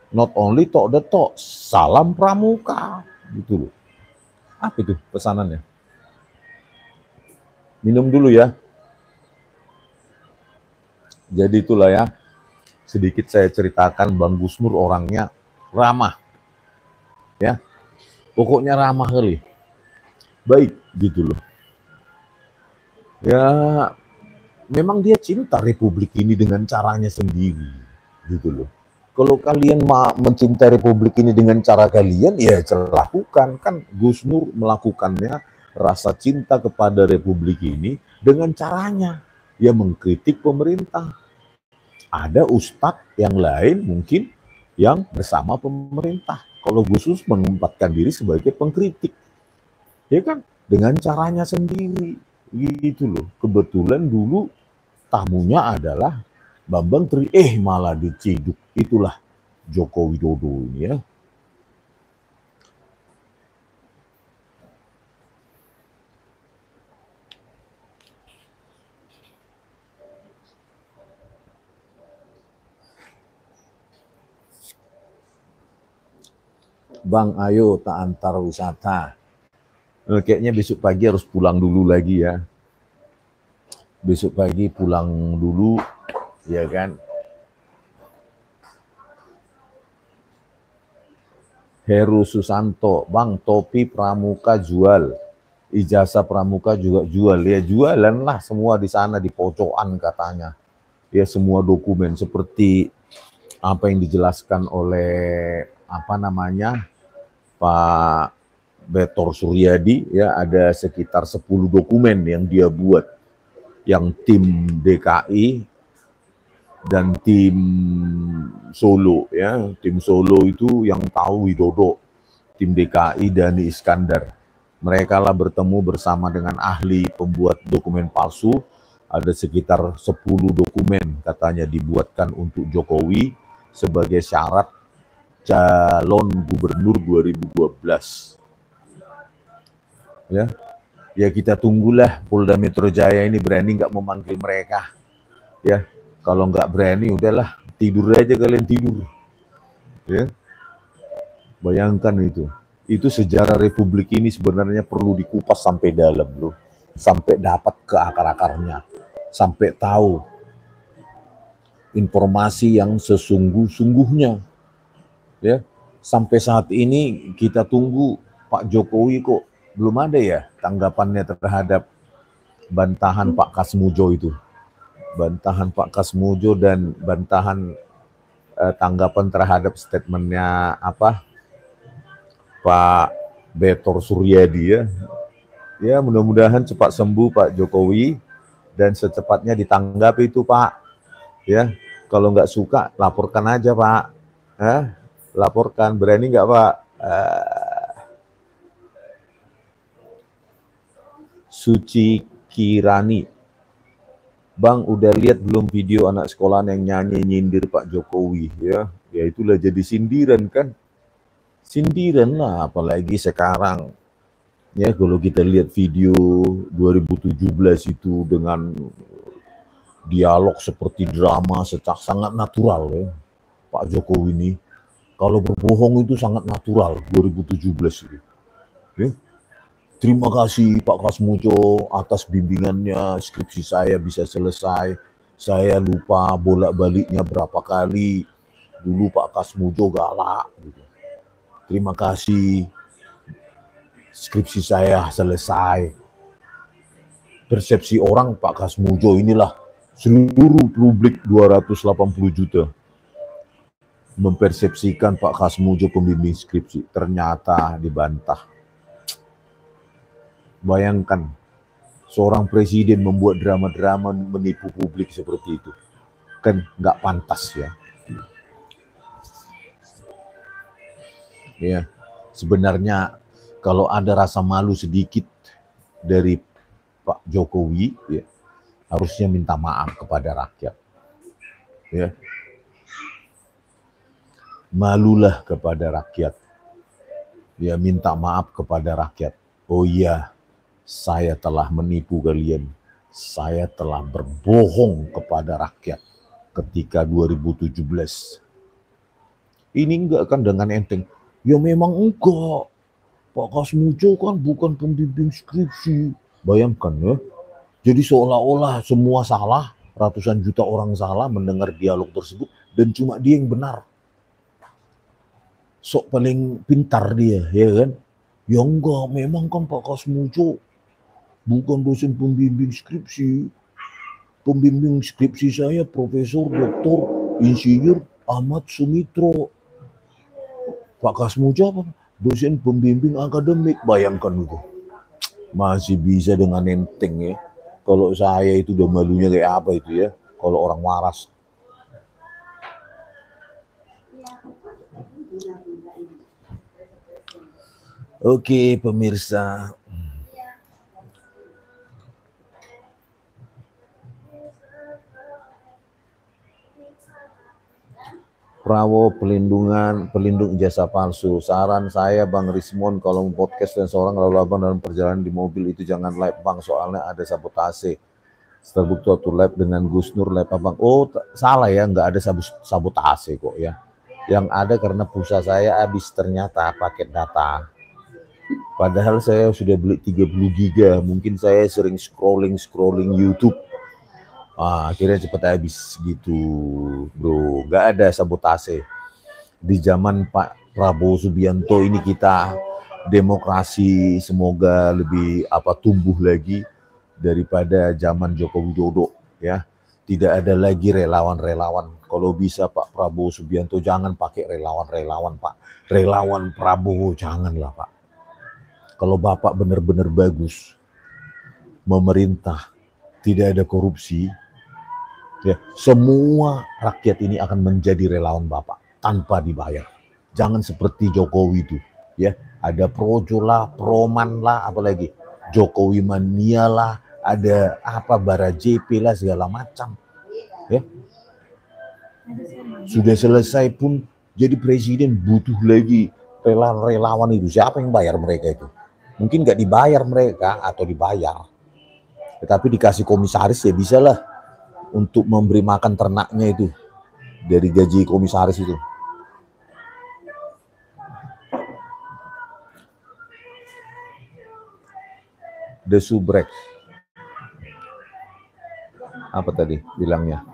Not only talk the talk, salam Pramuka. Gitu loh. Apa itu pesanannya? Minum dulu ya. Jadi itulah ya, sedikit saya ceritakan Bang Gus Nur orangnya ramah. Ya, pokoknya ramah kali. Baik gitu loh. Ya, memang dia cinta Republik ini dengan caranya sendiri, gitu loh. Kalau kalian mencintai Republik ini dengan cara kalian, ya lakukan. Kan Gus Nur melakukannya rasa cinta kepada Republik ini dengan caranya. Ya mengkritik pemerintah. Ada ustadz yang lain mungkin yang bersama pemerintah. Kalau Gus Nur menempatkan diri sebagai pengkritik. Ya kan? Dengan caranya sendiri. Gitu loh. Kebetulan dulu tamunya adalah Bambang Tri, malah diciduk. Itulah Joko Widodo ini ya. Bang, ayo tak antar wisata. Kayaknya besok pagi harus pulang dulu lagi ya. Besok pagi pulang dulu, ya kan. Heru Susanto, Bang topi Pramuka jual. ijazah pramuka juga jual, ya jualan lah semua di sana di pojokan katanya. Ya semua dokumen seperti apa yang dijelaskan oleh apa namanya Pak Betor Suryadi, ya ada sekitar 10 dokumen yang dia buat, yang tim DKI dan tim Solo, ya tim Solo itu yang tahu Widodo, tim DKI Dani Iskandar. Mereka lah bertemu bersama dengan ahli pembuat dokumen palsu, ada sekitar 10 dokumen katanya dibuatkan untuk Jokowi sebagai syarat calon gubernur 2012. Ya kita tunggulah Polda Metro Jaya ini berani nggak memanggil mereka. Ya kalau nggak berani udahlah tidur aja kalian tidur. Ya bayangkan itu sejarah Republik ini sebenarnya perlu dikupas sampai dalam loh, sampai dapat ke akar-akarnya, sampai tahu informasi yang sesungguh-sungguhnya. Ya sampai saat ini kita tunggu Pak Jokowi kok belum ada ya tanggapannya terhadap bantahan Pak Kasmujo itu, bantahan Pak Kasmujo dan bantahan tanggapan terhadap statementnya apa Pak Betor Suryadi, ya mudah-mudahan cepat sembuh Pak Jokowi dan secepatnya ditanggapi itu Pak, ya kalau nggak suka laporkan aja Pak, laporkan, berani nggak Pak? Suci Kirani, Bang udah lihat belum video anak sekolah yang nyanyi nyindir Pak Jokowi, ya itulah jadi sindiran kan. Sindiran lah, apalagi sekarang. Ya kalau kita lihat video 2017 itu dengan dialog seperti drama, sangat natural ya. Pak Jokowi ini kalau berbohong itu sangat natural 2017 itu. Ya. Terima kasih Pak Kasmujo atas bimbingannya, skripsi saya bisa selesai. Saya lupa bolak-baliknya berapa kali. Dulu Pak Kasmujo galak gitu. Terima kasih, skripsi saya selesai. Persepsi orang Pak Kasmujo inilah seluruh publik 280 juta mempersepsikan Pak Kasmujo pembimbing skripsi, ternyata dibantah. Bayangkan seorang presiden membuat drama-drama menipu publik seperti itu, kan nggak pantas ya. Ya, sebenarnya kalau ada rasa malu sedikit dari Pak Jokowi, ya, harusnya minta maaf kepada rakyat. Ya, malulah kepada rakyat. Ya, minta maaf kepada rakyat. Oh iya, saya telah menipu kalian. Saya telah berbohong kepada rakyat ketika 2017. Ini enggak kan dengan enteng. Ya memang enggak. Pak Kasmujo kan bukan pembimbing skripsi. Bayangkan ya. Jadi seolah-olah semua salah, ratusan juta orang salah mendengar dialog tersebut dan cuma dia yang benar. Sok paling pintar dia, ya kan? Ya enggak, memang kan Pak Kasmujo bukan dosen pembimbing skripsi. Pembimbing skripsi saya Profesor Dr. Insinyur Ahmad Sumitro. Pak Kasmujo apa? Dosen pembimbing akademik. Bayangkan itu. Masih bisa dengan enteng ya. Kalau saya itu udah malunya kayak apa itu ya. Kalau orang waras. Oke pemirsa. Prawo pelindung jasa palsu. Saran saya Bang Rismon kalau mau podcast dan seorang lalu abang dalam perjalanan di mobil itu jangan live Bang, soalnya ada sabotase. Terbukti waktu live dengan Gus Nur live abang. Oh salah ya, nggak ada sabotase kok ya. Yang ada karena pulsa saya habis ternyata paket data. Padahal saya sudah beli 30 giga. Mungkin saya sering scrolling YouTube. Akhirnya cepat habis gitu bro, nggak ada sabotase. Di zaman Pak Prabowo Subianto ini kita demokrasi semoga lebih tumbuh lagi daripada zaman Joko Widodo ya. Tidak ada lagi relawan-relawan. Kalau bisa Pak Prabowo Subianto jangan pakai relawan-relawan Pak. Relawan Prabowo janganlah Pak. Kalau Bapak benar-benar bagus, memerintah, tidak ada korupsi, ya semua rakyat ini akan menjadi relawan Bapak tanpa dibayar. Jangan seperti Jokowi itu, ya ada projo lah, proman lah, apalagi Jokowi mania lah, ada Bara JP lah segala macam, ya. Sudah selesai pun jadi presiden butuh lagi relawan itu. Siapa yang bayar mereka itu? Mungkin nggak dibayar mereka atau dibayar, tetapi dikasih komisaris ya bisa lah untuk memberi makan ternaknya itu dari gaji komisaris itu. The Subrek. Apa tadi bilangnya?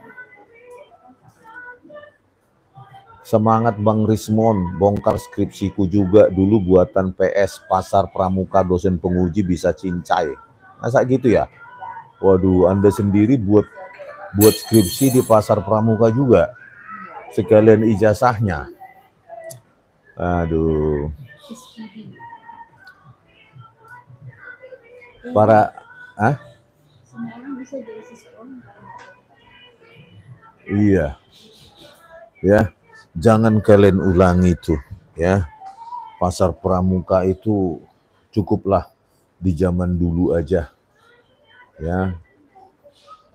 Semangat Bang Rismon, bongkar skripsiku juga dulu buatan PS Pasar Pramuka, dosen penguji bisa cincai. Masa gitu ya? Waduh, Anda sendiri buat skripsi di Pasar Pramuka juga. Sekalian ijazahnya. Aduh. Semua orang bisa jadi siswa. Iya. Ya. Jangan kalian ulangi itu, ya. Pasar Pramuka itu cukuplah di zaman dulu aja, ya.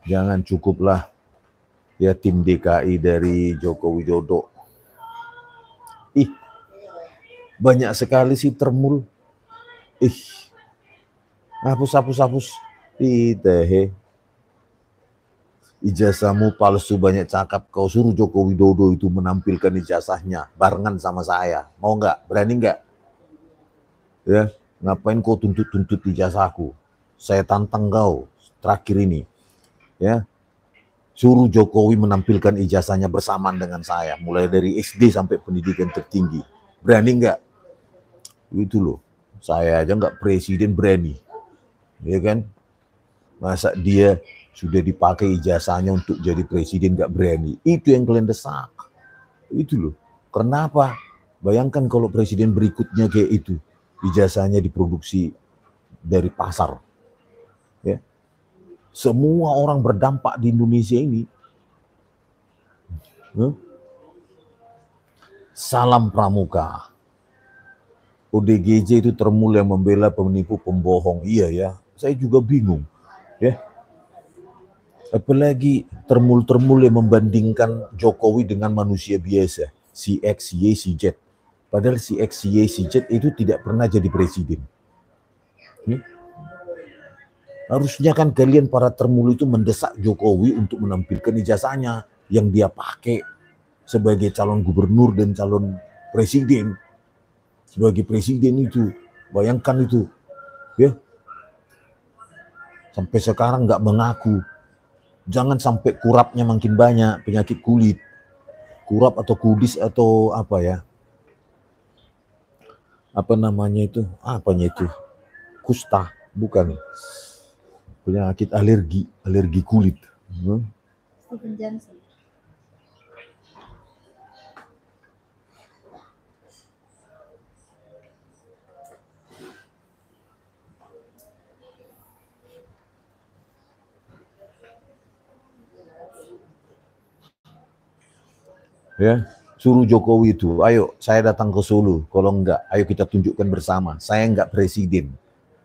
Jangan cukuplah ya tim DKI dari Joko Widodo. Banyak sekali sih termul. Hapus. Teh. Ijazahmu palsu banyak cakap, kau suruh Joko Widodo itu menampilkan ijazahnya barengan sama saya. Mau nggak? Berani nggak? Ya, ngapain kau tuntut ijazahku? Saya tantang kau terakhir ini. Ya, suruh Jokowi menampilkan ijazahnya bersamaan dengan saya, mulai dari SD sampai pendidikan tertinggi. Berani nggak? Itu loh. Saya aja nggak presiden berani. Ya kan? Masa dia sudah dipakai ijazahnya untuk jadi presiden nggak berani? Itu yang kalian desak. Itu loh. Kenapa? Bayangkan kalau presiden berikutnya kayak itu, ijazahnya diproduksi dari pasar. Ya. Semua orang berdampak di Indonesia ini. Salam Pramuka. ODGJ itu termul yang membela penipu pembohong. Iya ya, saya juga bingung. Ya. Apalagi termul-termul yang membandingkan Jokowi dengan manusia biasa, si X, Y, si Z. Padahal si X, Y, si Z itu tidak pernah jadi presiden. Harusnya kan kalian para termul itu mendesak Jokowi untuk menampilkan ijazahnya yang dia pakai sebagai calon gubernur dan calon presiden. Sebagai presiden itu, bayangkan itu, ya. Sampai sekarang nggak mengaku. Jangan sampai kurapnya makin banyak, penyakit kulit. Kurap atau kudis atau apa ya. Apa namanya itu? Apanya itu? Kusta, bukan. Penyakit alergi kulit. Stephen Johnson. Ya, suruh Jokowi itu, ayo saya datang ke Solo, kalau enggak, ayo kita tunjukkan bersama, saya enggak presiden,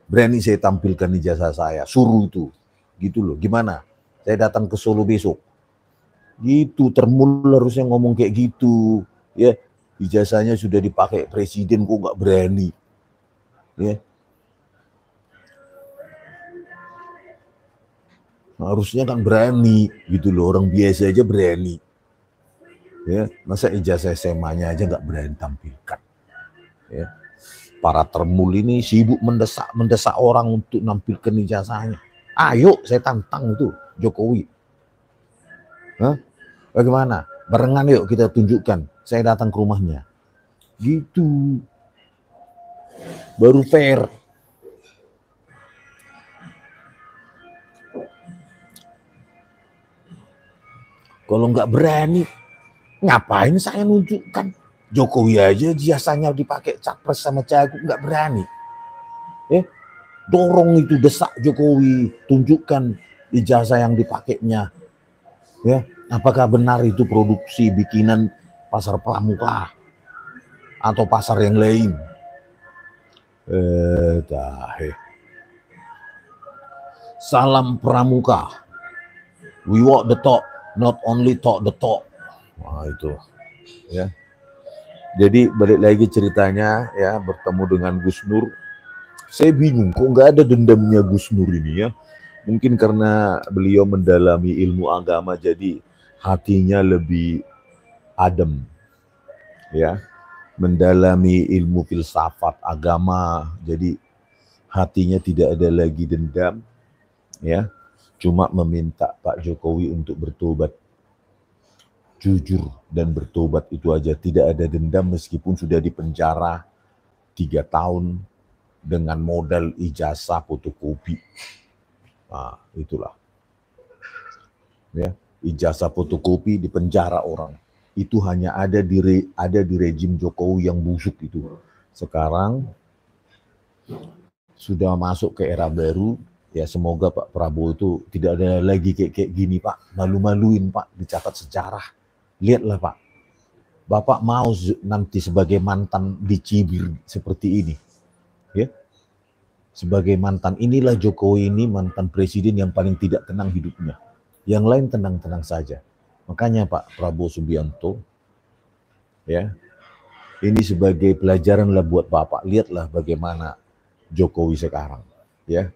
berani saya tampilkan ijazah saya, suruh itu, gitu loh, gimana, saya datang ke Solo besok, gitu, termul harusnya ngomong kayak gitu, ya, ijazahnya sudah dipakai presiden, kok enggak berani, ya, harusnya kan berani, gitu loh, orang biasa aja berani. Ya, masa ijazah SMA-nya aja nggak berani tampilkan. Ya. Para termul ini sibuk mendesak orang untuk nampilkan ijazahnya. Ayo, saya tantang itu Jokowi. Bagaimana? Barengan yuk kita tunjukkan. Saya datang ke rumahnya. Gitu. baru fair. Kalau nggak berani, ngapain saya nunjukkan? Jokowi aja jasanya dipakai capres sama cagup, nggak berani. Dorong itu, desak Jokowi, tunjukkan ijazah yang dipakainya. Ya, apakah benar itu produksi bikinan pasar pramuka atau pasar yang lain? Salam pramuka. We walk the talk, not only talk the talk. Wah, itu ya. Jadi balik lagi ceritanya ya, bertemu dengan Gus Nur. Saya bingung kok nggak ada dendamnya Gus Nur ini ya. Mungkin karena beliau mendalami ilmu agama jadi hatinya lebih adem ya. Mendalami ilmu filsafat agama jadi hatinya tidak ada lagi dendam ya. Cuma meminta Pak Jokowi untuk bertobat. Jujur dan bertobat itu aja, tidak ada dendam meskipun sudah dipenjara 3 tahun dengan modal ijazah fotokopi. Nah, itulah. Ya, ijazah fotokopi di penjara orang. Itu hanya ada di rejim Jokowi yang busuk itu. Sekarang sudah masuk ke era baru. Ya semoga Pak Prabowo itu tidak ada lagi kayak gini Pak. Malu-maluin Pak, dicatat sejarah. Lihatlah Pak, Bapak mau nanti sebagai mantan dicibir seperti ini. Ya, sebagai mantan, inilah Jokowi ini mantan presiden yang paling tidak tenang hidupnya. Yang lain tenang-tenang saja. Makanya Pak Prabowo Subianto, ya, ini sebagai pelajaran lah buat Bapak. Lihatlah bagaimana Jokowi sekarang, ya.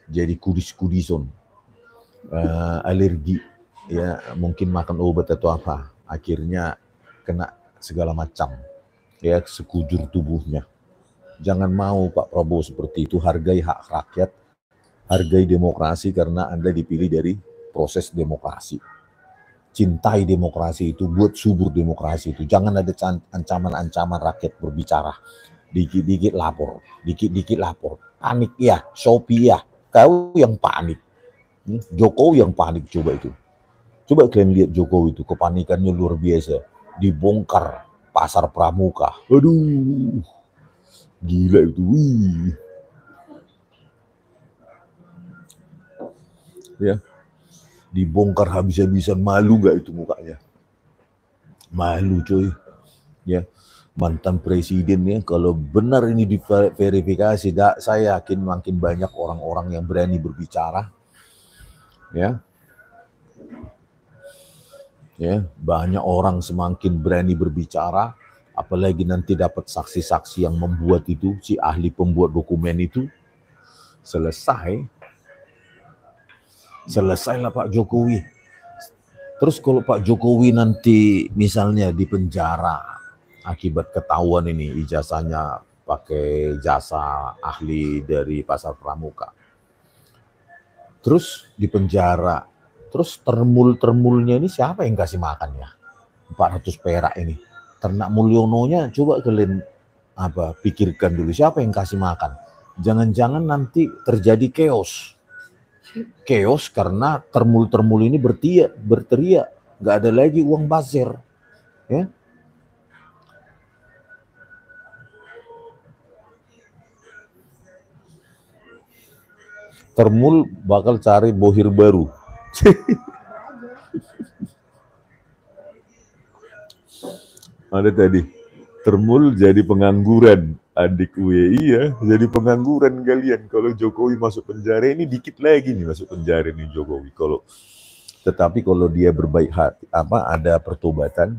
Jadi kudis-kudison, alergi, ya mungkin makan obat atau apa, akhirnya kena segala macam, ya sekujur tubuhnya. Jangan mau Pak Prabowo seperti itu, hargai hak rakyat, hargai demokrasi karena Anda dipilih dari proses demokrasi. Cintai demokrasi itu, buat subur demokrasi itu. Jangan ada ancaman-ancaman rakyat berbicara. Dikit-dikit lapor, dikit-dikit lapor. Panik ya, Shopee ya. Kau yang panik, Jokowi yang panik. Coba itu, coba kalian lihat Jokowi itu kepanikannya luar biasa. Dibongkar pasar pramuka, aduh, gila itu, wih. Ya, dibongkar habis-habisan, malu nggak itu mukanya? Malu coy, ya. Mantan presiden ya, kalau benar ini diverifikasi, saya yakin makin banyak orang-orang yang berani berbicara, ya, banyak orang semakin berani berbicara, apalagi nanti dapat saksi-saksi yang membuat itu, si ahli pembuat dokumen itu, selesailah Pak Jokowi. Terus kalau Pak Jokowi nanti misalnya di penjara, akibat ketahuan ini ijazahnya pakai jasa ahli dari pasar pramuka. Terus di penjara, terus termul-termulnya ini siapa yang kasih makannya? 400 perak ini. Ternak Mulyononya coba kalian pikirkan dulu, siapa yang kasih makan? Jangan-jangan nanti terjadi chaos. Chaos karena termul-termul ini berteriak, nggak ada lagi uang bazir, ya. Termul bakal cari bohir baru. Ada tadi, Termul jadi pengangguran. Adik WI ya, jadi pengangguran kalian. Kalau Jokowi masuk penjara ini dikit lagi nih masuk penjara nih Jokowi. Tetapi kalau dia berbaik hati, ada pertobatan,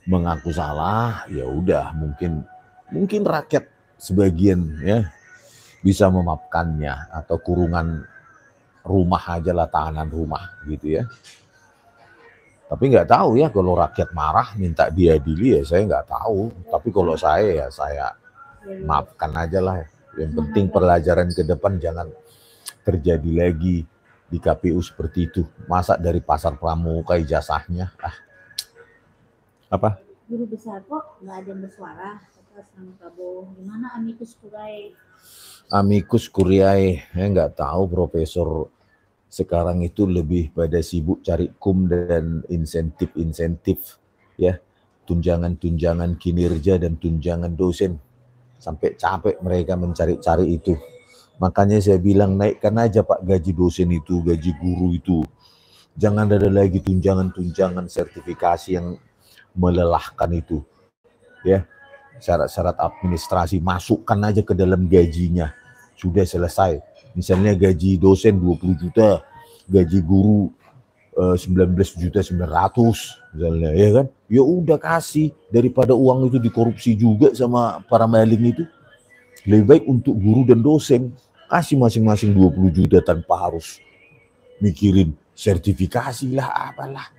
mengaku salah, ya udah mungkin rakyat sebagian ya bisa memaafkannya, atau kurungan rumah aja lah, tahanan rumah gitu ya. Tapi nggak tahu ya, kalau rakyat marah minta diadili ya saya nggak tahu. Tapi kalau saya maafkan aja lah. Yang penting pelajaran ke depan jangan terjadi lagi di KPU seperti itu. Masa dari pasar pramuka ijazahnya. Guru besar kok nggak ada yang bersuara. atas nama Prabowo. Gimana amicus curiae? Amicus curiae, nggak tahu profesor sekarang itu lebih pada sibuk cari kum dan insentif-insentif, ya, tunjangan-tunjangan kinerja dan tunjangan dosen, sampai capek mereka mencari-cari itu. Makanya saya bilang naikkan aja Pak gaji dosen itu, gaji guru itu. Jangan ada lagi tunjangan-tunjangan sertifikasi yang melelahkan itu. Ya, syarat-syarat administrasi masukkan aja ke dalam gajinya. Sudah selesai. Misalnya gaji dosen 20 juta, gaji guru 19.900.000 misalnya, ya kan? Ya udah kasih, daripada uang itu dikorupsi juga sama para maling itu. Lebih baik untuk guru dan dosen kasih masing-masing 20 juta tanpa harus mikirin sertifikasi lah apalah.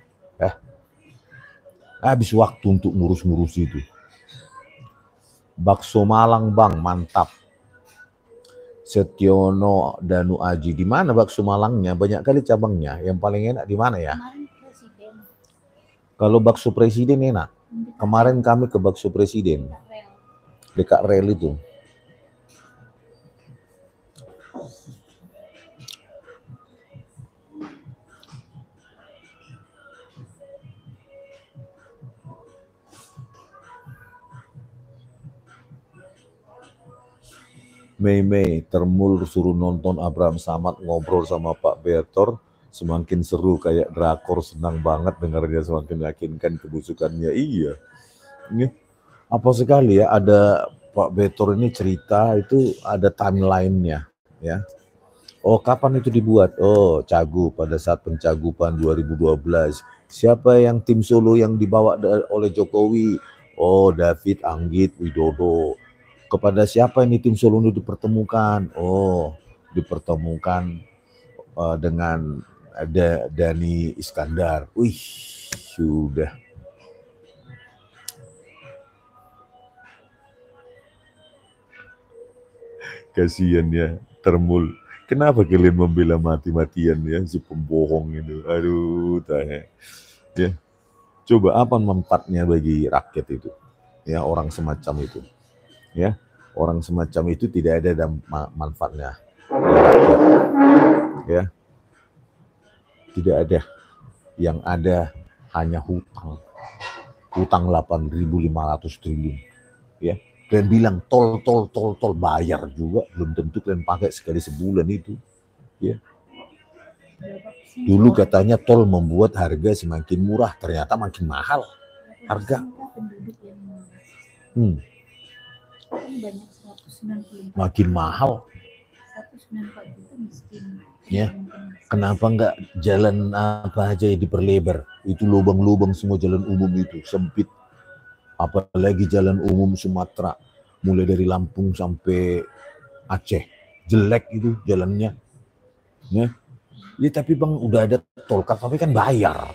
Habis waktu untuk ngurus-ngurus itu. Bakso Malang Bang, mantap. Setiono Danu Aji, di mana bakso Malangnya? Banyak kali cabangnya. Yang paling enak di mana ya? Kemarin presiden Kalau bakso presiden enak. Kemarin kami ke bakso presiden, rel. dekat rel itu. Mei Termul suruh nonton Abraham Samad ngobrol sama Pak Betor, semakin seru kayak drakor, senang banget dengarnya, semakin yakinkan kebusukannya. Iya, ini apa sekali ya, ada Pak Betor ini cerita itu ada timeline-nya ya. Oh, kapan itu dibuat? Oh, Cagup, pada saat pencagupan 2012. Siapa yang tim Solo yang dibawa oleh Jokowi? Oh, David Anggit Widodo. Kepada siapa ini tim Solo ini dipertemukan? Oh, dipertemukan dengan Dani Iskandar. Wih, sudah. Kasihan ya, Termul. Kenapa kalian membela mati-matian ya, si pembohong itu? Aduh, tanya. Ya, coba apa manfaatnya bagi rakyat itu? Ya, orang semacam itu. Ya, orang semacam itu tidak ada manfaatnya. Ya, tidak ada. Yang ada hanya hutang. Hutang 8.500 triliun. Ya, kalian bilang tol bayar juga, belum tentu kalian pakai sekali sebulan itu. Ya. Dulu katanya tol membuat harga semakin murah, ternyata makin mahal harga. Banyak 194. Makin mahal. 194 juta miskin. Ya, kenapa enggak jalan apa aja diperlebar? Itu lubang-lubang semua jalan umum itu sempit. Apalagi jalan umum Sumatera, mulai dari Lampung sampai Aceh, jelek itu jalannya. Ya, ya tapi Bang udah ada tol, tapi kan bayar.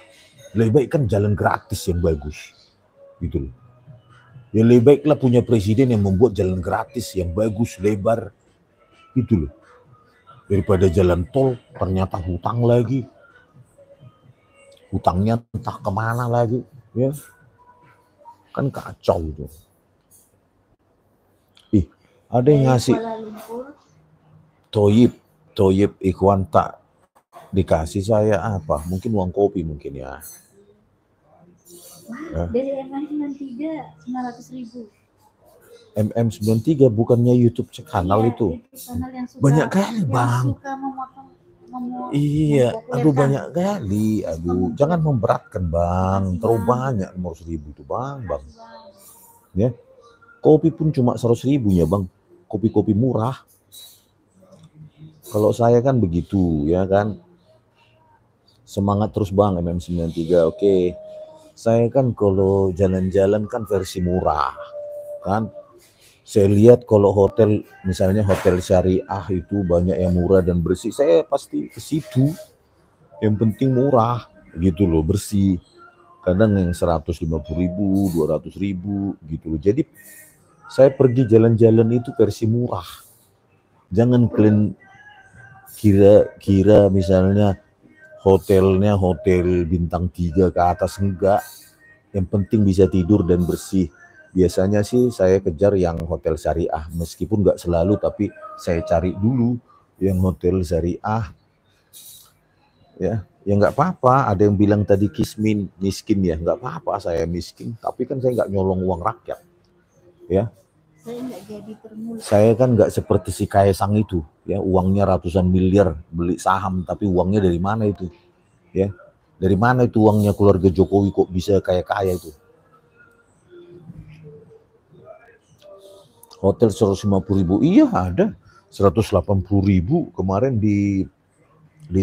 Lebih baik kan jalan gratis yang bagus, gitu loh. Ya lebih baiklah punya presiden yang membuat jalan gratis yang bagus, lebar, gitu loh. Daripada jalan tol ternyata hutang lagi. Hutangnya entah kemana lagi, ya. Kan kacau itu. Ih, ada yang ngasih Toyib Ikhwan tak dikasih saya apa? Mungkin uang kopi mungkin ya. Dari MM93 900.000. MM93 bukannya YouTube channel Iya, itu. Channel yang suka, Banyak kali, yang Bang. Suka Iya, aduh mempopulerkan. banyak kali. Aduh, jangan memberatkan Bang. Terlalu banyak 500.000 itu Bang. Ya, kopi pun cuma 100.000 ya Bang. Kopi-kopi murah. Kalau saya kan begitu ya kan. Semangat terus Bang MM93. Oke. Saya kan kalau jalan-jalan kan versi murah kan. Saya lihat kalau hotel, misalnya hotel syariah itu banyak yang murah dan bersih, saya pasti ke situ. Yang penting murah, gitu loh, bersih. Kadang yang 150.000, 200.000, gitu loh. Jadi saya pergi jalan-jalan itu versi murah. Jangan kalian kira misalnya hotelnya hotel bintang 3 ke atas, enggak. Yang penting bisa tidur dan bersih. Biasanya sih saya kejar yang hotel syariah, meskipun nggak selalu, tapi saya cari dulu yang hotel syariah. Ya nggak apa-apa. Ada yang bilang tadi miskin ya, nggak apa-apa saya miskin, tapi kan saya nggak nyolong uang rakyat. Ya, Saya nggak jadi termulut. saya kan nggak seperti si Kaisang itu, ya uangnya ratusan miliar beli saham, tapi uangnya dari mana itu? Ya, dari mana itu uangnya keluarga Jokowi kok bisa kaya itu? Hotel 150.000, iya ada 180.000 kemarin di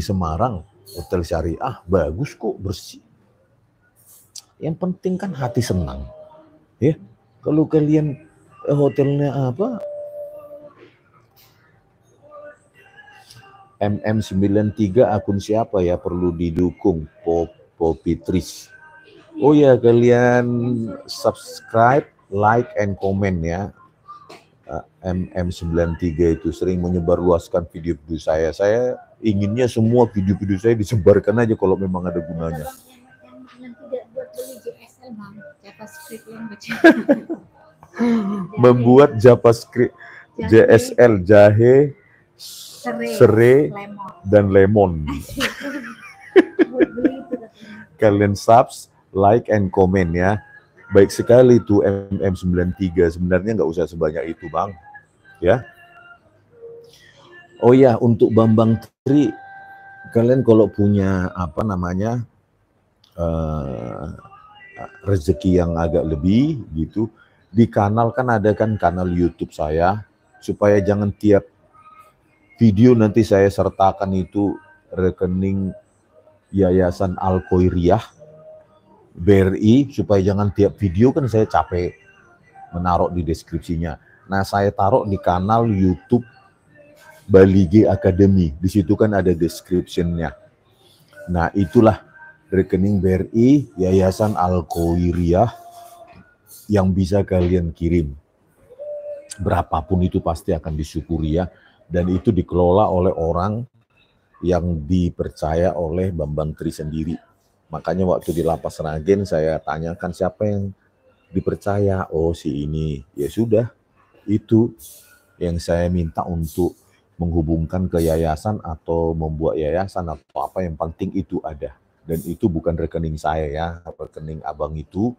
Semarang, hotel syariah, bagus kok, bersih. Yang penting kan hati senang, ya. Kalau kalian hotelnya apa? MM93 akun siapa ya, perlu didukung, Popitris. Oh ya, kalian subscribe, like, and comment ya. MM93 itu sering menyebarluaskan video-video saya. Saya inginnya semua video-video saya disebarkan aja kalau memang ada gunanya. Yang tidak buat beli JSL bang, JavaScript language. Membuat JavaScript, JSL, jahe, serai, dan lemon. Kalian subs, like, and comment ya. Baik sekali tuh MM93, sebenarnya nggak usah sebanyak itu bang, ya. Oh ya, untuk Bambang Tri, kalian kalau punya apa namanya rezeki yang agak lebih gitu, di kanal kan ada kan kanal YouTube saya, supaya jangan tiap video nanti saya sertakan itu rekening Yayasan Al Khairiyah BRI, supaya jangan tiap video kan saya capek menaruh di deskripsinya. Nah, saya taruh di kanal YouTube Bali G Academy. Di situ kan ada description-nya. Nah, itulah rekening BRI Yayasan Al Khairiyah yang bisa kalian kirim. Berapapun itu pasti akan disyukuri ya. Dan itu dikelola oleh orang yang dipercaya oleh Bambang Tri sendiri. Makanya waktu di Lapas Sragen saya tanyakan siapa yang dipercaya. Oh, si ini. Ya sudah, itu yang saya minta untuk menghubungkan ke yayasan atau membuat yayasan atau apa, yang penting itu ada. Dan itu bukan rekening saya ya, rekening abang itu.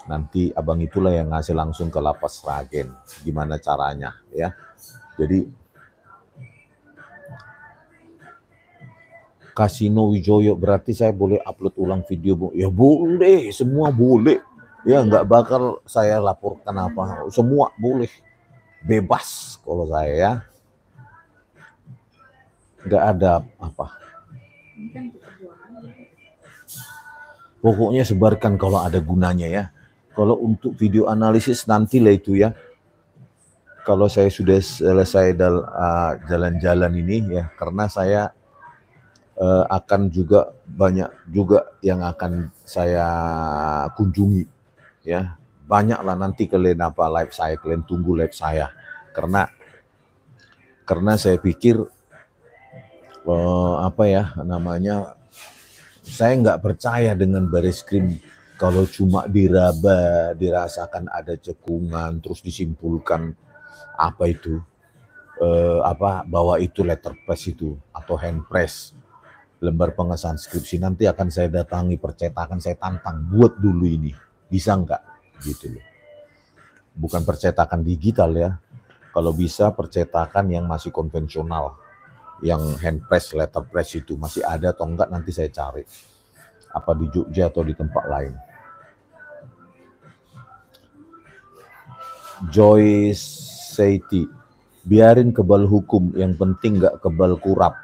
Nanti abang itulah yang ngasih langsung ke Lapas Sragen. Gimana caranya ya. Jadi Kasino Wijoyo, berarti saya boleh upload ulang video, Bu? Ya boleh, semua boleh. Ya nggak bakal saya laporkan apa, semua boleh. Bebas kalau saya ya. Nggak ada apa. Pokoknya sebarkan kalau ada gunanya ya. Kalau untuk video analisis nantilah itu ya. Kalau saya sudah selesai jalan-jalan ini ya, karena saya akan juga banyak juga yang akan saya kunjungi ya, banyak lah nanti kalian apa live saya, kalian tunggu live saya, karena saya pikir apa ya namanya, saya nggak percaya dengan Bareskrim kalau cuma diraba, dirasakan ada cekungan terus disimpulkan apa itu bahwa itu letter press itu atau hand press, lembar pengesahan skripsi. Nanti akan saya datangi percetakan, saya tantang buat dulu ini, bisa nggak gitu loh. Bukan percetakan digital ya, kalau bisa percetakan yang masih konvensional, yang hand press, letter press itu masih ada atau enggak, nanti saya cari apa di Jogja atau di tempat lain. Joyce Seiti, biarin kebal hukum, yang penting nggak kebal kurap.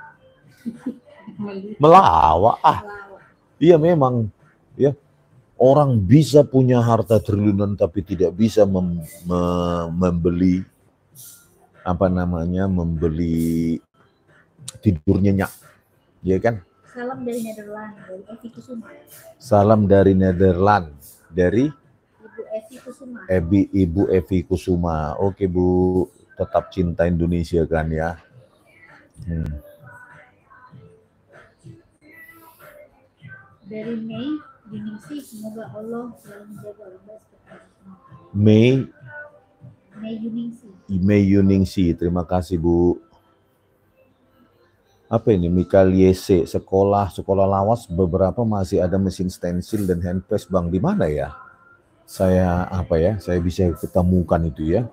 Melawak iya memang ya, orang bisa punya harta triliunan tapi tidak bisa membeli apa namanya, membeli tidur nyenyak, ya kan? Salam dari Nederland, dari Evi Kusuma. Salam dari Nederland, dari Ibu Evi Kusuma. Ibu Evi Kusuma. Oke Bu, tetap cinta Indonesia kan ya. Dari Mei, Diningsih, semoga Allah selalu menjaga Anda seperti Mei Mei Yuningsi, terima kasih Bu. Apa ini? Mikael Yese, sekolah lawas beberapa masih ada mesin stensil dan handpress Bang. Di mana ya? Saya bisa ketemukan itu ya.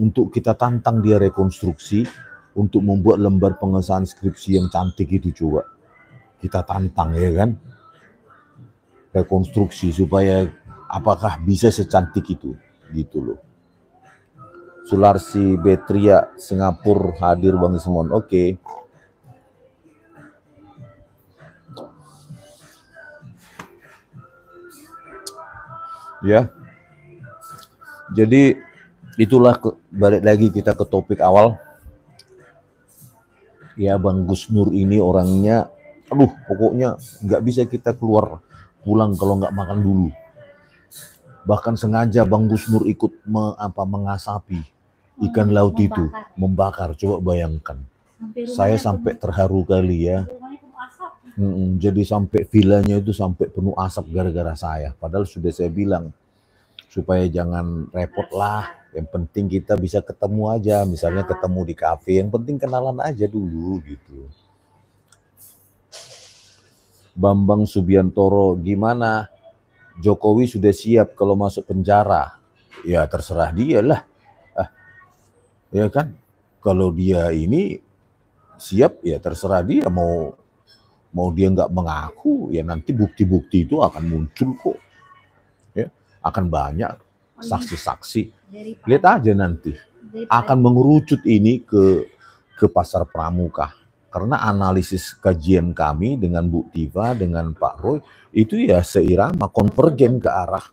Untuk kita tantang dia rekonstruksi untuk membuat lembar pengesahan skripsi yang cantik itu coba. Kita tantang ya kan. Rekonstruksi supaya apakah bisa secantik itu gitu loh. Sularsi Betria Singapura hadir Bang Ismon. Oke. Ya. Jadi itulah balik lagi kita ke topik awal. Ya Bang Gus Nur ini orangnya, pokoknya nggak bisa kita pulang kalau nggak makan dulu. Bahkan sengaja Bang Gus Nur ikut mengasapi ikan laut itu, membakar. Coba bayangkan. Saya sampai terharu kali ya. Jadi sampai villanya itu sampai penuh asap gara-gara saya. Padahal sudah saya bilang supaya jangan repot lah. Yang penting kita bisa ketemu aja, misalnya ketemu di kafe. Yang penting kenalan aja dulu gitu. Bambang Subiantoro, gimana? Jokowi sudah siap kalau masuk penjara? Ya terserah dia lah. Ya kan? Kalau dia ini siap ya terserah dia, mau dia nggak mengaku ya nanti bukti-bukti itu akan muncul kok. Ya, akan banyak saksi-saksi. Lihat aja nanti. Akan mengerucut ini ke pasar pramuka. Karena analisis kajian kami dengan Bu Tiva, dengan Pak Roy, itu ya seirama, konvergen ke arah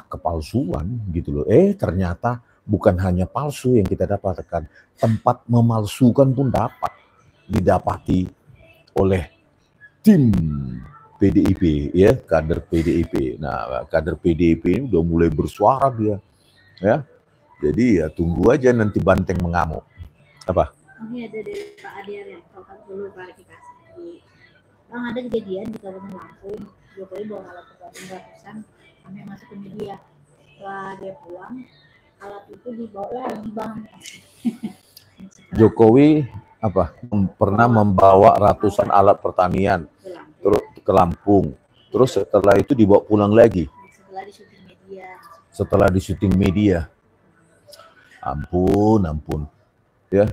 kepalsuan gitu loh. Ternyata bukan hanya palsu yang kita dapatkan, tempat memalsukan pun didapati oleh tim PDIP ya, kader PDIP. Nah, kader PDIP ini udah mulai bersuara dia ya. Jadi ya tunggu aja nanti banteng mengamuk. Apa? Ini ada dari Pak Adiar yang kalau perlu klarifikasi. Bang, ada kejadian di Kabupaten Lampung, Jokowi bawa alat pegadaian ratusan sampai masuk ke media. Setelah dia pulang, alat itu dibawa lagi Bang. Jokowi pernah membawa ratusan alat pertanian terus ke Lampung. Terus setelah itu dibawa pulang lagi. Setelah di syuting media. Ampun. Ya.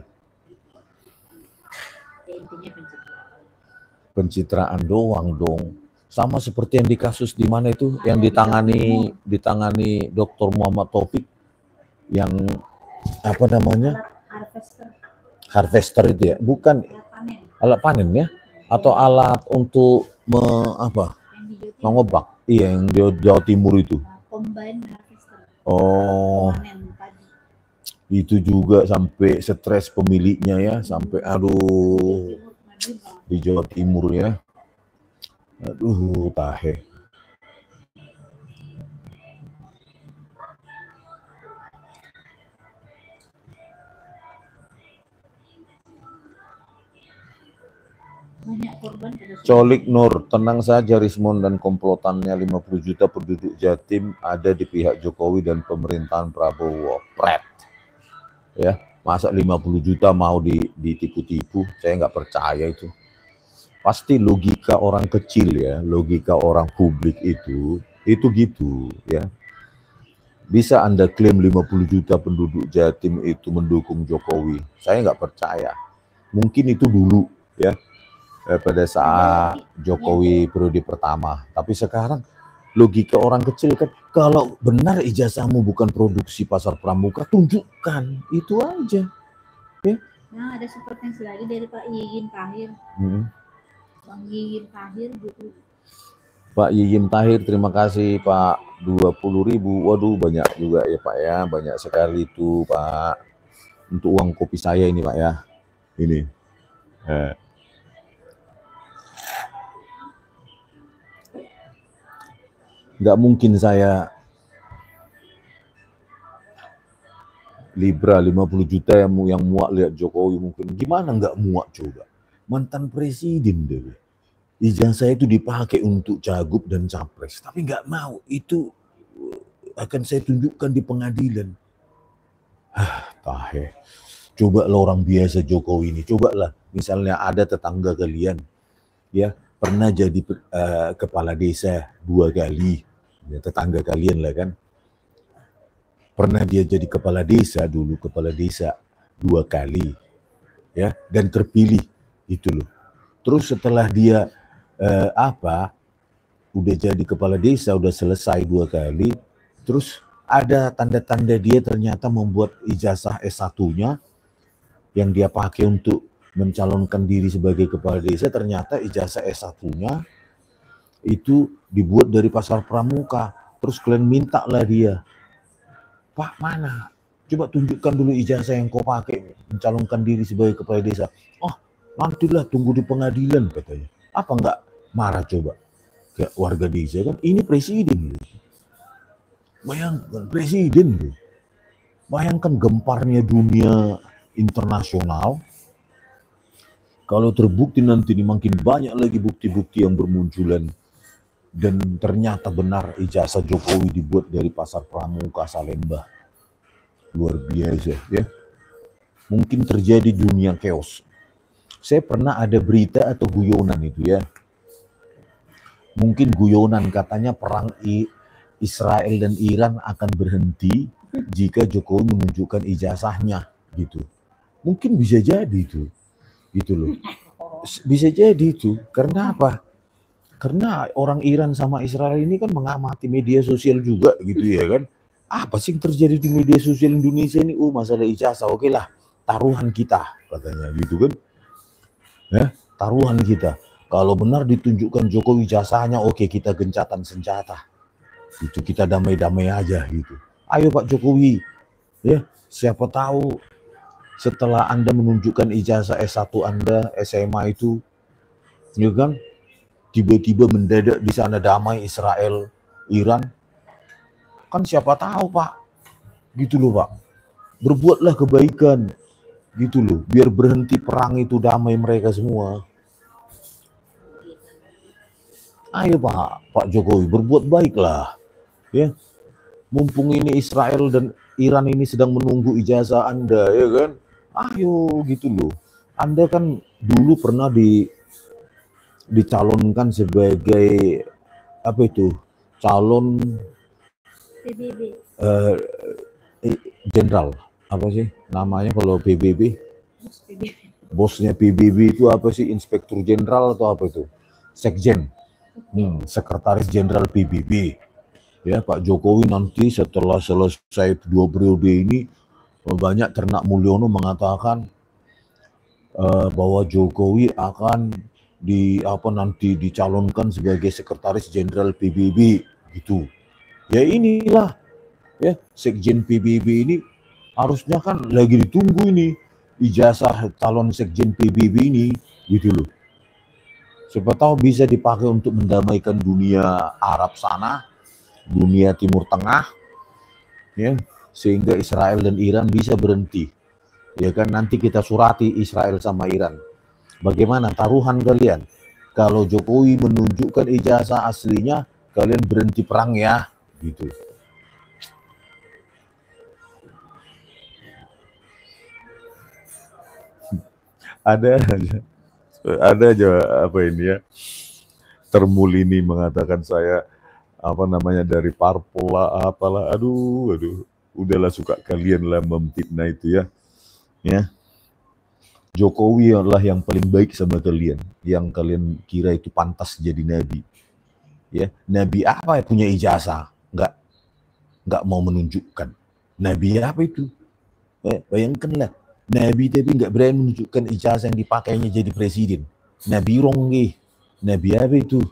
Pencitraan doang dong. Sama seperti yang di kasus di mana itu yang ditangani Dr. Muhammad Taufik yang apa namanya? Harvester itu ya, bukan alat panen ya, atau alat untuk mengobak. Iya, yang di Jawa Timur itu. Combine harvester. Oh, itu juga sampai stres pemiliknya ya, sampai aduh di Jawa Timur ya, aduh tahe. Colik Nur, tenang saja Rismon dan komplotannya 50 juta penduduk Jatim ada di pihak Jokowi dan pemerintahan Prabowo. Pret. Ya, masa 50 juta mau ditipu-tipu, saya nggak percaya itu. Pasti logika orang kecil ya, logika orang publik itu gitu ya. Bisa Anda klaim 50 juta penduduk Jatim itu mendukung Jokowi? Saya nggak percaya. Mungkin itu dulu ya. Pada saat Jokowi periode pertama. Tapi sekarang logika orang kecil kan, kalau benar ijazahmu bukan produksi pasar pramuka, tunjukkan. Itu aja. Ya. Nah, ada super thanks lagi dari Pak Yiyim Tahir. Bang Yiyim Tahir gitu. Pak Yiyim Tahir, terima kasih Pak. 20.000. Waduh, banyak juga ya Pak ya. Banyak sekali itu Pak. Untuk uang kopi saya ini Pak ya. Ini. Nggak mungkin saya Libra 50 juta yang muak lihat Jokowi mungkin. Gimana nggak muak coba? Mantan presiden deh. Ijazah itu dipakai untuk cagup dan capres. Tapi nggak mau. Itu akan saya tunjukkan di pengadilan. Tahe. Coba lah orang biasa Jokowi ini, cobalah misalnya ada tetangga kalian, ya pernah jadi kepala desa 2 kali, ya, tetangga kalian lah kan, pernah dia jadi kepala desa dulu, kepala desa 2 kali, ya, dan terpilih itu loh. Terus setelah dia udah jadi kepala desa, udah selesai 2 kali, terus ada tanda-tanda dia ternyata membuat ijazah S1-nya yang dia pakai untuk mencalonkan diri sebagai kepala desa, ternyata ijazah S1-nya itu dibuat dari Pasar Pramuka. Terus kalian minta lah dia, Pak mana? Coba tunjukkan dulu ijazah yang kau pakai mencalonkan diri sebagai kepala desa. Oh, nantilah tunggu di pengadilan katanya. Apa enggak marah coba ke warga desa kan? Ini presiden. Bayangkan presiden. Bayangkan gemparnya dunia internasional. Kalau terbukti nanti ini makin banyak lagi bukti-bukti yang bermunculan dan ternyata benar ijazah Jokowi dibuat dari Pasar Pramuka Salemba. Luar biasa ya. Mungkin terjadi dunia chaos. Saya pernah ada berita atau guyonan itu ya. Mungkin guyonan katanya perang Israel dan Iran akan berhenti jika Jokowi menunjukkan ijazahnya gitu. Mungkin bisa jadi itu. Gitu loh. Bisa jadi itu. Karena apa? Karena orang Iran sama Israel ini kan mengamati media sosial juga gitu ya kan. Apa sih yang terjadi di media sosial Indonesia ini? Oh, masalah ijazah. Oke lah, taruhan kita katanya gitu kan. Ya, taruhan kita. Kalau benar ditunjukkan Jokowi ijazahnya, oke kita gencatan senjata. Itu kita damai-damai aja gitu. Ayo Pak Jokowi. Ya, siapa tahu setelah Anda menunjukkan ijazah S1 Anda, SMA itu, ya kan, tiba-tiba mendadak di sana damai Israel, Iran, kan siapa tahu Pak, gitu loh Pak, berbuatlah kebaikan, gitu loh, biar berhenti perang itu, damai mereka semua. Ayo Pak Jokowi, berbuat baiklah, ya, mumpung ini Israel dan Iran ini sedang menunggu ijazah Anda, ya kan. Ayo gitu loh. Anda kan dulu pernah dicalonkan sebagai apa itu? Calon jenderal. Apa sih namanya kalau PBB? Bosnya PBB itu apa sih? Inspektur Jenderal atau apa itu? Sekjen. Sekretaris Jenderal PBB. Ya, Pak Jokowi nanti setelah selesai 2 periode ini, banyak Ternak Mulyono mengatakan bahwa Jokowi akan nanti dicalonkan sebagai sekretaris jenderal PBB gitu. Ya inilah ya, sekjen PBB ini harusnya kan lagi ditunggu ini ijazah calon sekjen PBB ini gitu loh. Siapa tahu bisa dipakai untuk mendamaikan dunia Arab sana, dunia Timur Tengah, ya, sehingga Israel dan Iran bisa berhenti. Ya kan, nanti kita surati Israel sama Iran. Bagaimana taruhan kalian? Kalau Jokowi menunjukkan ijazah aslinya, kalian berhenti perang ya, gitu. Ada aja apa ini ya, Termulini mengatakan saya apa namanya dari parpol lah apalah, aduh udahlah, suka kalian lah memfitnah itu ya. Jokowi adalah yang paling baik sama kalian, yang kalian kira itu pantas jadi nabi. Ya, nabi apa yang punya ijazah nggak mau menunjukkan. Nabi apa itu? Bayangkanlah, nabi tapi nggak berani menunjukkan ijazah yang dipakainya jadi presiden. Nabi rongge, nabi apa itu?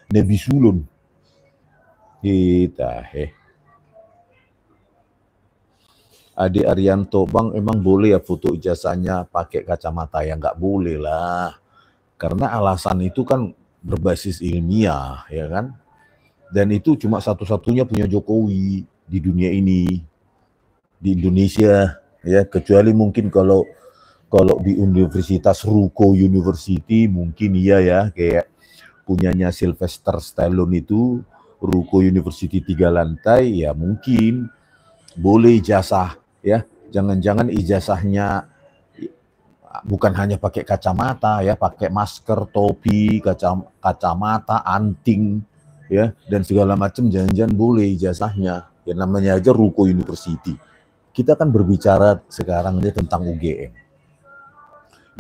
Nabi sulun. Kita Ade Arianto, Bang emang boleh ya foto ijazahnya pakai kacamata? Ya nggak boleh lah, karena alasan itu kan berbasis ilmiah ya kan, dan itu cuma satu-satunya punya Jokowi di dunia ini, di Indonesia ya, kecuali mungkin kalau di Universitas Ruko University mungkin iya ya, kayak punyanya Sylvester Stallone itu ruko university 3 lantai, ya mungkin boleh ijazah ya. Jangan-jangan ijazahnya bukan hanya pakai kacamata ya, pakai masker, topi, kacamata, anting ya, dan segala macam, jangan-jangan boleh ijazahnya. Ya namanya aja ruko university. Kita kan berbicara sekarang ini tentang UGM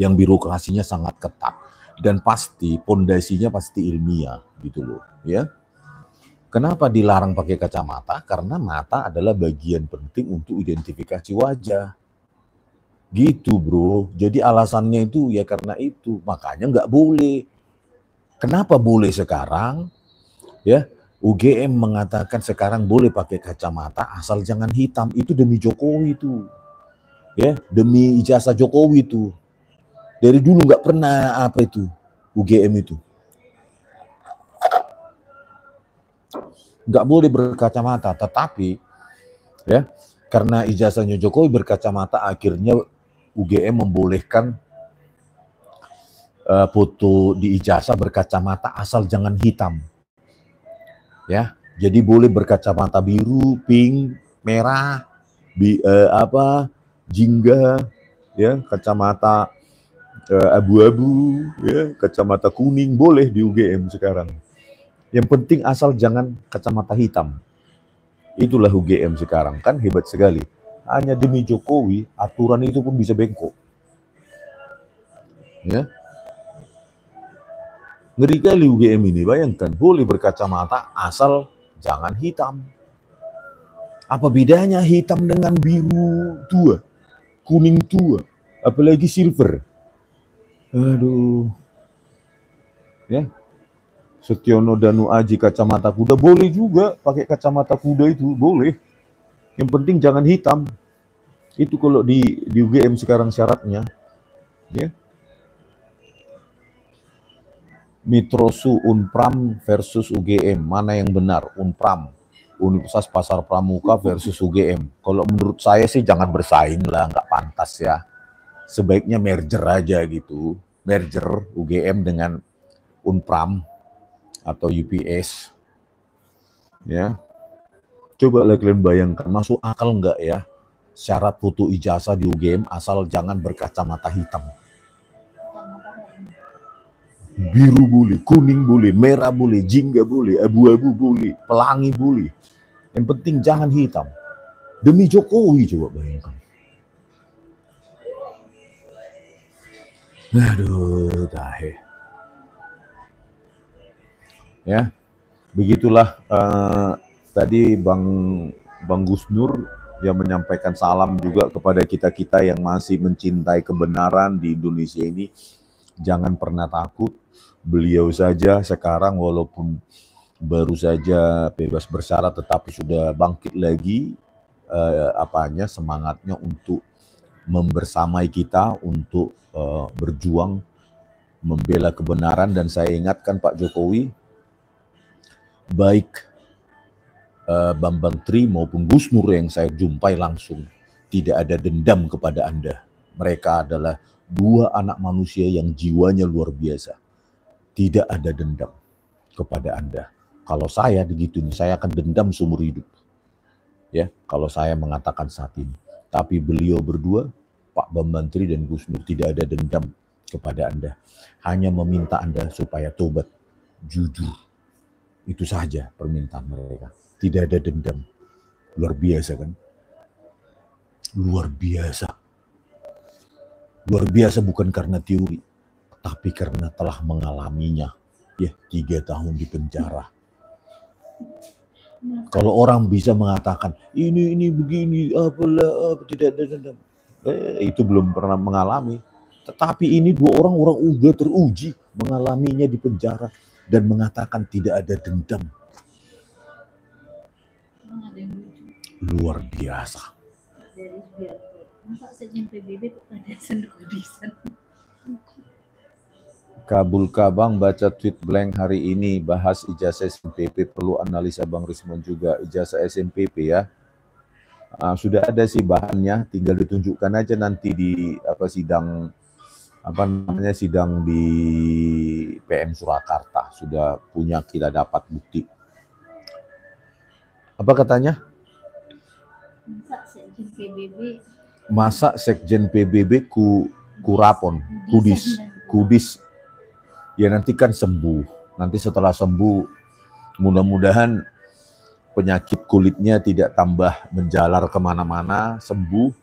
yang birokrasinya sangat ketat dan pasti pondasinya pasti ilmiah gitu loh ya. Kenapa dilarang pakai kacamata? Karena mata adalah bagian penting untuk identifikasi wajah. Gitu bro. Jadi alasannya itu ya karena itu, makanya nggak boleh. Kenapa boleh sekarang? Ya, UGM mengatakan sekarang boleh pakai kacamata asal jangan hitam. Itu demi Jokowi itu. Ya, demi ijazah Jokowi itu. Dari dulu nggak pernah apa itu UGM itu. Nggak boleh berkacamata, tetapi ya karena ijazahnya Jokowi berkacamata, akhirnya UGM membolehkan foto di ijazah berkacamata asal jangan hitam. Ya, jadi boleh berkacamata biru, pink, merah, jingga, ya, kacamata abu-abu, ya, kacamata kuning boleh di UGM sekarang. Yang penting asal jangan kacamata hitam. Itulah UGM sekarang, kan hebat sekali. Hanya demi Jokowi, aturan itu pun bisa bengkok. Ya. Ngeri kali UGM ini, bayangkan, boleh berkacamata asal jangan hitam. Apa bedanya hitam dengan biru tua, kuning tua, apalagi silver? Aduh. Ya. Setiono Danu Aji kacamata kuda boleh juga, pakai kacamata kuda itu boleh. Yang penting jangan hitam. Itu kalau di UGM sekarang syaratnya. Ya. Mitrosu Unpram versus UGM, mana yang benar? Unpram, Universitas Pasar Pramuka versus UGM. Kalau menurut saya sih jangan bersaing lah, nggak pantas ya. Sebaiknya merger aja gitu, merger UGM dengan Unpram atau UPS. Ya, coba kalian bayangkan, masuk akal nggak ya syarat foto ijazah di UGM asal jangan berkacamata hitam. Biru boleh, kuning boleh, merah boleh, jingga boleh, abu-abu boleh, pelangi boleh. Yang penting jangan hitam. Demi Jokowi, coba bayangkan. Aduh, tahe. Ya, begitulah tadi Bang Gusnur yang menyampaikan salam juga kepada kita-kita yang masih mencintai kebenaran di Indonesia ini. Jangan pernah takut. Beliau saja sekarang walaupun baru saja bebas bersyarat tetapi sudah bangkit lagi semangatnya untuk membersamai kita untuk berjuang membela kebenaran. Dan saya ingatkan Pak Jokowi, baik Bambang Tri maupun Gus Nur yang saya jumpai langsung, tidak ada dendam kepada Anda. Mereka adalah dua anak manusia yang jiwanya luar biasa. Tidak ada dendam kepada Anda. Kalau saya digituin, saya akan dendam seumur hidup. Ya, kalau saya mengatakan saat ini. Tapi beliau berdua, Pak Bambang Tri dan Gus Nur, tidak ada dendam kepada Anda. Hanya meminta Anda supaya tobat, jujur. Itu saja permintaan mereka. Tidak ada dendam. Luar biasa kan? Luar biasa. Luar biasa bukan karena teori, tapi karena telah mengalaminya. Ya, 3 tahun di penjara. Kalau orang bisa mengatakan ini begini, apalah, tidak ada dendam, itu belum pernah mengalami. Tetapi ini dua orang udah teruji mengalaminya di penjara dan mengatakan tidak ada dendam. Luar biasa. Kabul Kabang baca tweet blank hari ini, bahas ijazah SNPP, perlu analisa Bang Rismon juga. Ijazah SNPP ya, sudah ada sih bahannya, tinggal ditunjukkan aja nanti di sidang di PM Surakarta. Sudah punya, kita dapat bukti Apa katanya? Masa Sekjen PBB kurapon, kudis. Ya nanti kan sembuh. Nanti setelah sembuh, mudah-mudahan penyakit kulitnya tidak tambah menjalar kemana-mana, sembuh.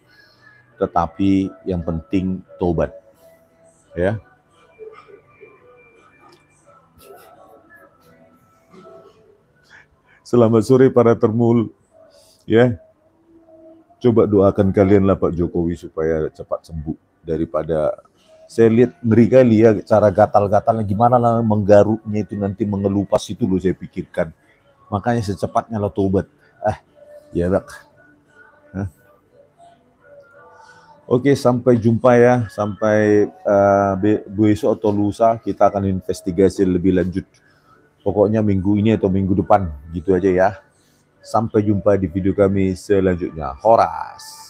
Tetapi yang penting tobat, ya. Selamat sore para termul, ya. Coba doakan kalian lah Pak Jokowi supaya cepat sembuh, daripada saya lihat ngeri kali ya cara gatal-gatalnya, gimana lah menggaruknya itu nanti mengelupas itu loh saya pikirkan. Makanya secepatnya lah tobat. Ya Bak. Oke, sampai jumpa ya. Sampai besok atau lusa kita akan investigasi lebih lanjut. Pokoknya minggu ini atau minggu depan, gitu aja ya. Sampai jumpa di video kami selanjutnya. Horas.